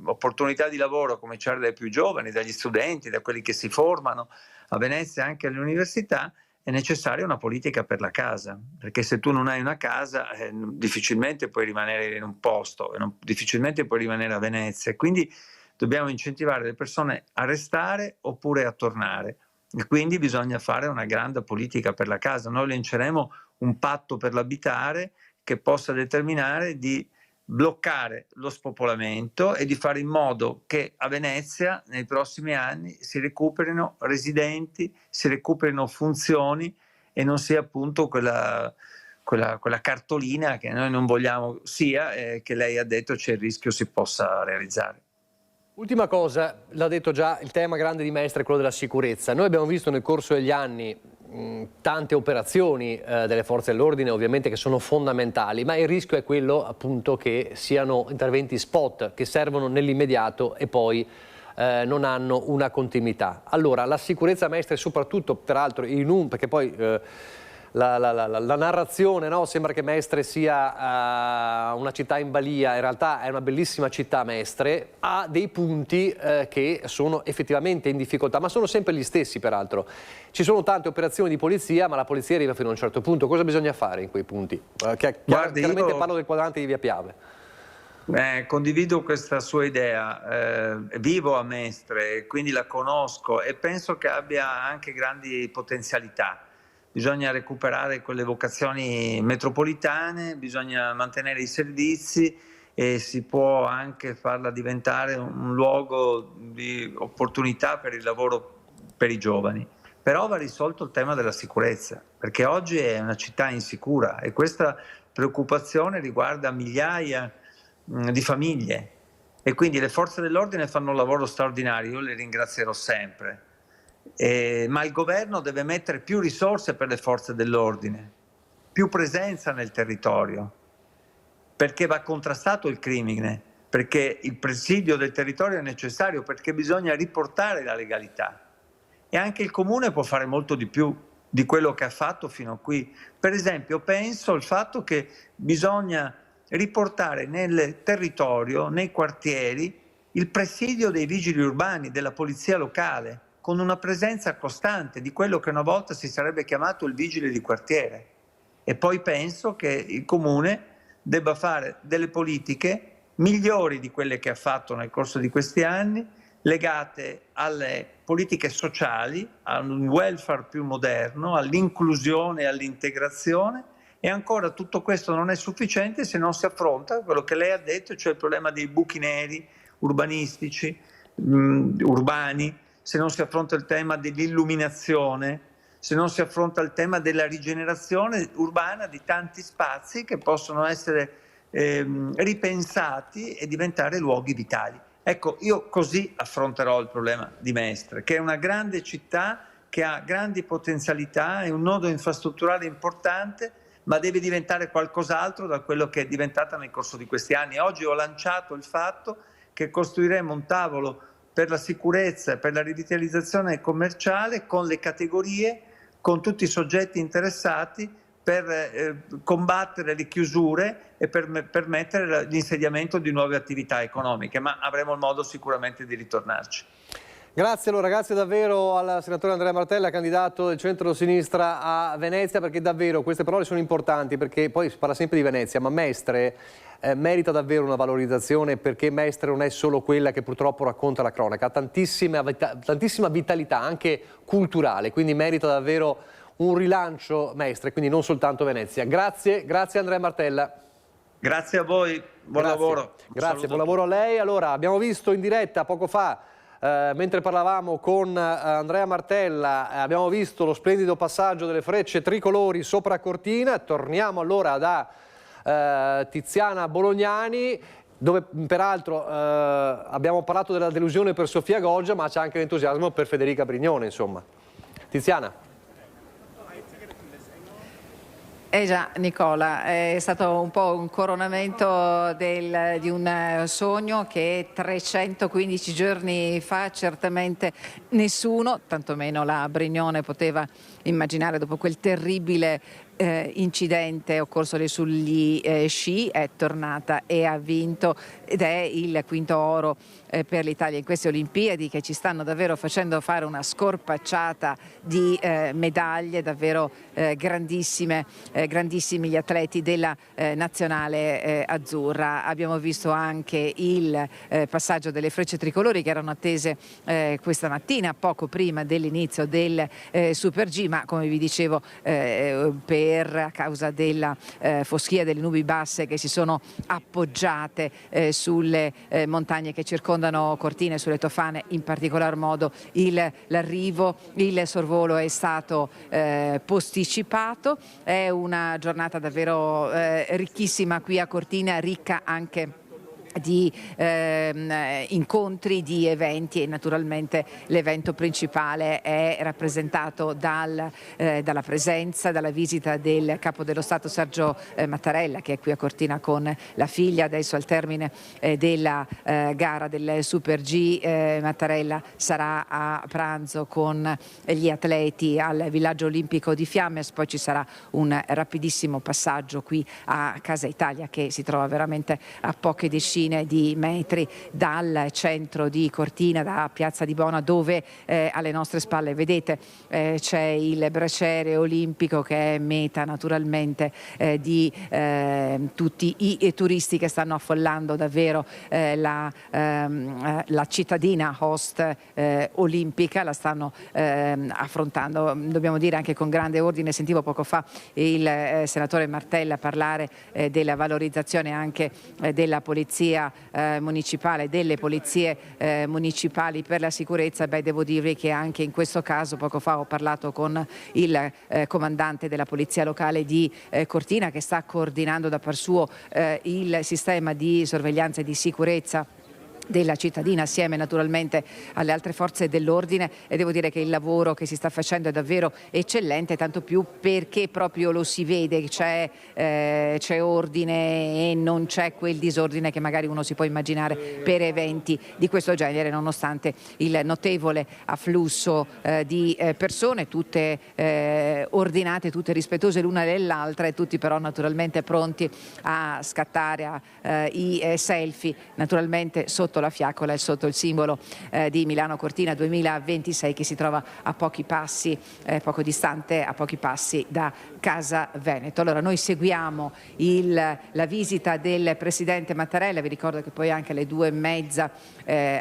opportunità di lavoro a cominciare dai più giovani, dagli studenti, da quelli che si formano a Venezia e anche alle università, è necessaria una politica per la casa, perché se tu non hai una casa difficilmente puoi rimanere in un posto, difficilmente puoi rimanere a Venezia, quindi dobbiamo incentivare le persone a restare oppure a tornare e quindi bisogna fare una grande politica per la casa. Noi lanceremo un patto per l'abitare che possa determinare di bloccare lo spopolamento e di fare in modo che a Venezia nei prossimi anni si recuperino residenti, si recuperino funzioni e non sia appunto quella cartolina che noi non vogliamo sia che lei ha detto c'è il rischio si possa realizzare. Ultima cosa, l'ha detto già, il tema grande di Mestre è quello della sicurezza. Noi abbiamo visto nel corso degli anni tante operazioni delle forze dell'ordine ovviamente che sono fondamentali, ma il rischio è quello appunto che siano interventi spot che servono nell'immediato e poi non hanno una continuità. Allora la sicurezza a Mestre soprattutto peraltro perché poi la narrazione, no? Sembra che Mestre sia una città in balia, in realtà è una bellissima città Mestre, ha dei punti che sono effettivamente in difficoltà, ma sono sempre gli stessi peraltro. Ci sono tante operazioni di polizia, ma la polizia arriva fino a un certo punto. Cosa bisogna fare in quei punti? Chiaramente parlo del quadrante di Via Piave. Condivido questa sua idea, vivo a Mestre, quindi la conosco e penso che abbia anche grandi potenzialità. Bisogna recuperare quelle vocazioni metropolitane, bisogna mantenere i servizi e si può anche farla diventare un luogo di opportunità per il lavoro per i giovani. Però va risolto il tema della sicurezza, perché oggi è una città insicura e questa preoccupazione riguarda migliaia di famiglie e quindi le forze dell'ordine fanno un lavoro straordinario, io le ringrazierò sempre. Ma il governo deve mettere più risorse per le forze dell'ordine, più presenza nel territorio, perché va contrastato il crimine, perché il presidio del territorio è necessario, perché bisogna riportare la legalità e anche il comune può fare molto di più di quello che ha fatto fino a qui. Per esempio penso al fatto che bisogna riportare nel territorio, nei quartieri, il presidio dei vigili urbani, della polizia locale, con una presenza costante di quello che una volta si sarebbe chiamato il vigile di quartiere. E poi penso che il Comune debba fare delle politiche migliori di quelle che ha fatto nel corso di questi anni, legate alle politiche sociali, a un welfare più moderno, all'inclusione e all'integrazione E ancora tutto questo non è sufficiente se non si affronta quello che lei ha detto, cioè il problema dei buchi neri urbanistici, urbani, se non si affronta il tema dell'illuminazione, se non si affronta il tema della rigenerazione urbana di tanti spazi che possono essere ripensati e diventare luoghi vitali. Ecco, io così affronterò il problema di Mestre, che è una grande città che ha grandi potenzialità, è un nodo infrastrutturale importante, ma deve diventare qualcos'altro da quello che è diventata nel corso di questi anni. Oggi ho lanciato il fatto che costruiremo un tavolo per la sicurezza e per la rivitalizzazione commerciale con le categorie, con tutti i soggetti interessati per combattere le chiusure e per permettere l'insediamento di nuove attività economiche, ma avremo il modo sicuramente di ritornarci. Grazie allora, grazie davvero al senatore Andrea Martella, candidato del centro-sinistra a Venezia, perché davvero queste parole sono importanti, perché poi si parla sempre di Venezia, ma Mestre merita davvero una valorizzazione, perché Mestre non è solo quella che purtroppo racconta la cronaca, ha tantissima vitalità anche culturale, quindi merita davvero un rilancio Mestre, quindi non soltanto Venezia. Grazie Andrea Martella. Grazie a voi, buon lavoro. Grazie, buon lavoro a lei. Allora, abbiamo visto in diretta poco fa, mentre parlavamo con Andrea Martella, abbiamo visto lo splendido passaggio delle frecce tricolori sopra Cortina. Torniamo allora da Tiziana Bolognani, dove peraltro abbiamo parlato della delusione per Sofia Goggia, ma c'è anche l'entusiasmo per Federica Brignone, insomma. Tiziana. Già Nicola, è stato un po' un coronamento di un sogno che 315 giorni fa certamente nessuno, tantomeno la Brignone, poteva immaginare dopo quel terribile incidente occorso sugli sci. È tornata e ha vinto ed è il quinto oro per l'Italia in queste Olimpiadi, che ci stanno davvero facendo fare una scorpacciata di medaglie davvero grandissimi gli atleti della nazionale azzurra. Abbiamo visto anche il passaggio delle frecce tricolori che erano attese questa mattina poco prima dell'inizio del Super G, ma come vi dicevo a causa della foschia delle nubi basse che si sono appoggiate sulle montagne che circondano Cortina, sulle Tofane in particolar modo, l'arrivo, il sorvolo è stato posticipato. È una giornata davvero ricchissima qui a Cortina, ricca anche di incontri, di eventi, e naturalmente l'evento principale è rappresentato dalla presenza, dalla visita del Capo dello Stato Sergio Mattarella, che è qui a Cortina con la figlia. Adesso al termine della gara del Super G Mattarella sarà a pranzo con gli atleti al Villaggio Olimpico di Fiammes, poi ci sarà un rapidissimo passaggio qui a Casa Italia, che si trova veramente a poche decine di metri dal centro di Cortina, da Piazza di Bona, dove alle nostre spalle vedete c'è il braciere olimpico, che è meta naturalmente di tutti i turisti che stanno affollando davvero la cittadina host olimpica, la stanno affrontando, dobbiamo dire, anche con grande ordine. Sentivo poco fa il senatore Martella parlare della valorizzazione anche della polizia municipale, delle polizie municipali per la sicurezza. Devo dirvi che anche in questo caso poco fa ho parlato con il comandante della polizia locale di Cortina, che sta coordinando da par suo il sistema di sorveglianza e di sicurezza della cittadina, assieme naturalmente alle altre forze dell'ordine, e devo dire che il lavoro che si sta facendo è davvero eccellente, tanto più perché proprio lo si vede, c'è ordine e non c'è quel disordine che magari uno si può immaginare per eventi di questo genere, nonostante il notevole afflusso di persone, tutte ordinate, tutte rispettose l'una dell'altra, e tutti però naturalmente pronti a scattare i selfie, naturalmente sotto sotto la fiaccola e sotto il simbolo di Milano Cortina 2026, che si trova a pochi passi, poco distante, a pochi passi da Casa Veneto. Allora noi seguiamo la visita del Presidente Mattarella. Vi ricordo che poi anche alle 2:30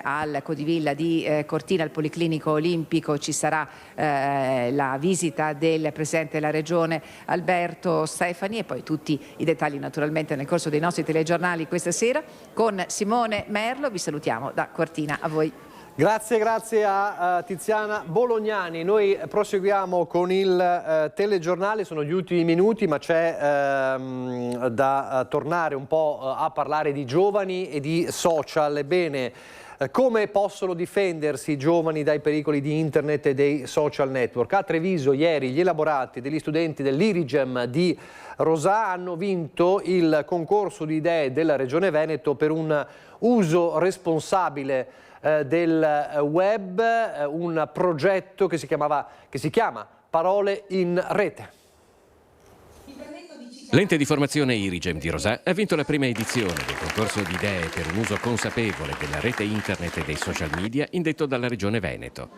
al Codivilla di Cortina, al Policlinico Olimpico, ci sarà la visita del Presidente della Regione Alberto Stefani, e poi tutti i dettagli naturalmente nel corso dei nostri telegiornali questa sera con Simone Merlo. Vi salutiamo da Cortina, a voi. Grazie a Tiziana Bolognani. Noi proseguiamo con il telegiornale, sono gli ultimi minuti, ma c'è da tornare un po' a parlare di giovani e di social. Ebbene, come possono difendersi i giovani dai pericoli di internet e dei social network? A Treviso ieri gli elaborati degli studenti dell'Irigem di Rosà hanno vinto il concorso di idee della Regione Veneto per un uso responsabile del web, un progetto che si chiama Parole in Rete. L'ente di formazione Irigem di Rosà ha vinto la prima edizione del concorso di idee per un uso consapevole della rete internet e dei social media indetto dalla Regione Veneto.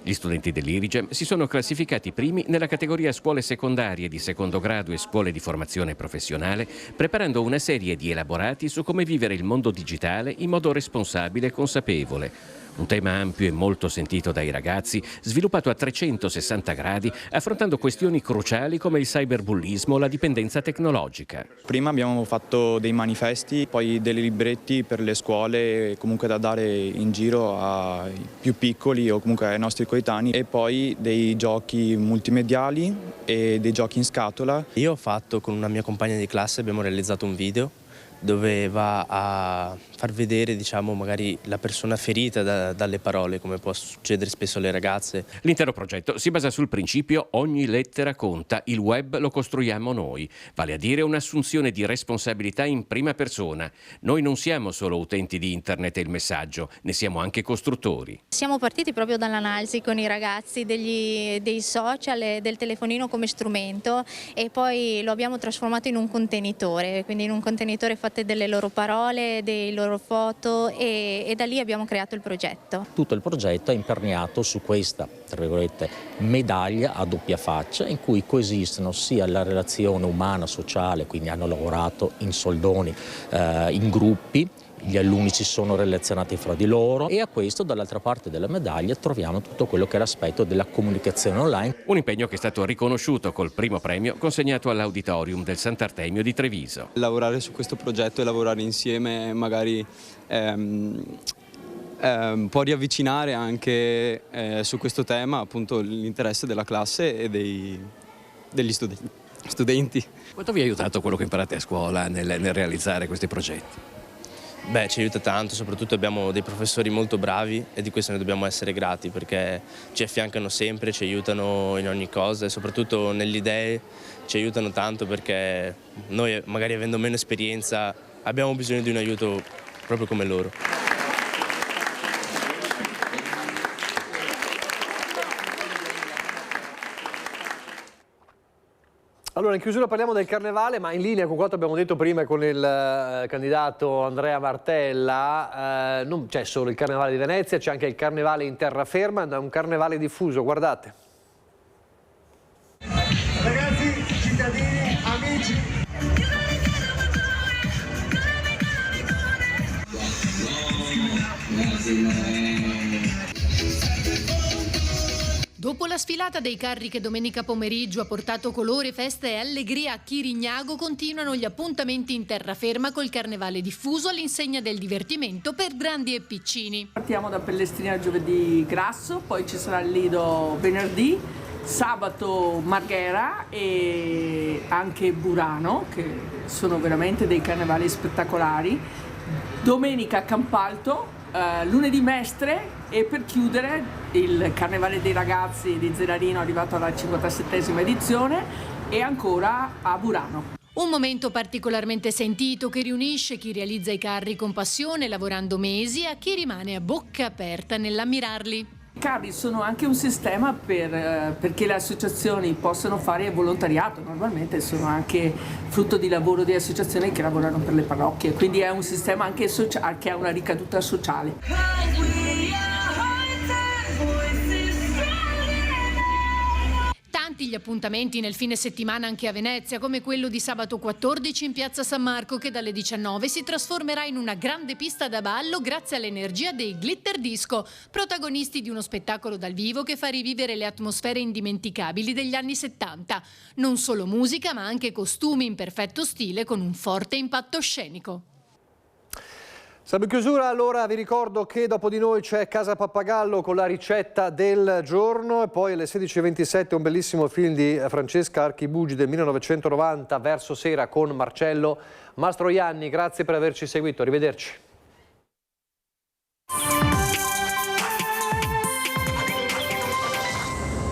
Gli studenti dell'Irigem si sono classificati primi nella categoria scuole secondarie di secondo grado e scuole di formazione professionale, preparando una serie di elaborati su come vivere il mondo digitale in modo responsabile e consapevole. Un tema ampio e molto sentito dai ragazzi, sviluppato a 360 gradi, affrontando questioni cruciali come il cyberbullismo o la dipendenza tecnologica. Prima abbiamo fatto dei manifesti, poi dei libretti per le scuole, comunque da dare in giro ai più piccoli o comunque ai nostri coetanei, e poi dei giochi multimediali e dei giochi in scatola. Io ho fatto con una mia compagna di classe, abbiamo realizzato un video dove va a far vedere, diciamo, magari la persona ferita dalle parole, come può succedere spesso alle ragazze. L'intero progetto si basa sul principio ogni lettera conta, il web lo costruiamo noi, vale a dire un'assunzione di responsabilità in prima persona. Noi non siamo solo utenti di internet e il messaggio, ne siamo anche costruttori. Siamo partiti proprio dall'analisi con i ragazzi dei social e del telefonino come strumento, e poi lo abbiamo trasformato in un contenitore, quindi in un contenitore fatte delle loro parole, dei loro foto, e da lì abbiamo creato il progetto. Tutto il progetto è imperniato su questa, tra virgolette, medaglia a doppia faccia, in cui coesistono sia la relazione umana, sociale, quindi hanno lavorato in soldoni, in gruppi, gli alunni si sono relazionati fra di loro, e a questo dall'altra parte della medaglia troviamo tutto quello che è l'aspetto della comunicazione online. Un impegno che è stato riconosciuto col primo premio consegnato all'Auditorium del Sant'Artemio di Treviso. Lavorare su questo progetto e lavorare insieme magari può riavvicinare anche su questo tema appunto l'interesse della classe e degli studenti. Quanto vi ha aiutato quello che imparate a scuola nel realizzare questi progetti? Beh, ci aiuta tanto, soprattutto abbiamo dei professori molto bravi e di questo ne dobbiamo essere grati, perché ci affiancano sempre, ci aiutano in ogni cosa e soprattutto nelle idee ci aiutano tanto, perché noi magari avendo meno esperienza abbiamo bisogno di un aiuto proprio come loro. Allora, in chiusura parliamo del carnevale, ma in linea con quanto abbiamo detto prima con il candidato Andrea Martella, non c'è solo il carnevale di Venezia, c'è anche il carnevale in terraferma, è un carnevale diffuso, guardate. Ragazzi, cittadini, amici. Dopo la sfilata dei carri che domenica pomeriggio ha portato colore, festa e allegria a Chirignago, continuano gli appuntamenti in terraferma col carnevale diffuso all'insegna del divertimento per grandi e piccini. Partiamo da Pellestrina giovedì Grasso, poi ci sarà il Lido venerdì, sabato Marghera e anche Burano, che sono veramente dei carnevali spettacolari, domenica Campalto, lunedì Mestre, e per chiudere il Carnevale dei ragazzi di Zelarino, arrivato alla 57esima edizione, e ancora a Burano. Un momento particolarmente sentito che riunisce chi realizza i carri con passione lavorando mesi a chi rimane a bocca aperta nell'ammirarli. I carri sono anche un sistema perché le associazioni possano fare volontariato, normalmente sono anche frutto di lavoro di associazioni che lavorano per le parrocchie, quindi è un sistema anche sociale, che ha una ricaduta sociale. Tanti gli appuntamenti nel fine settimana anche a Venezia, come quello di sabato 14 in piazza San Marco, che dalle 19 si trasformerà in una grande pista da ballo grazie all'energia dei Glitter Disco, protagonisti di uno spettacolo dal vivo che fa rivivere le atmosfere indimenticabili degli anni 70. Non solo musica, ma anche costumi in perfetto stile con un forte impatto scenico. Siamo in chiusura, allora vi ricordo che dopo di noi c'è Casa Pappagallo con la ricetta del giorno e poi alle 16:27 un bellissimo film di Francesca Archibugi del 1990, Verso sera, con Marcello Mastroianni. Grazie per averci seguito, arrivederci.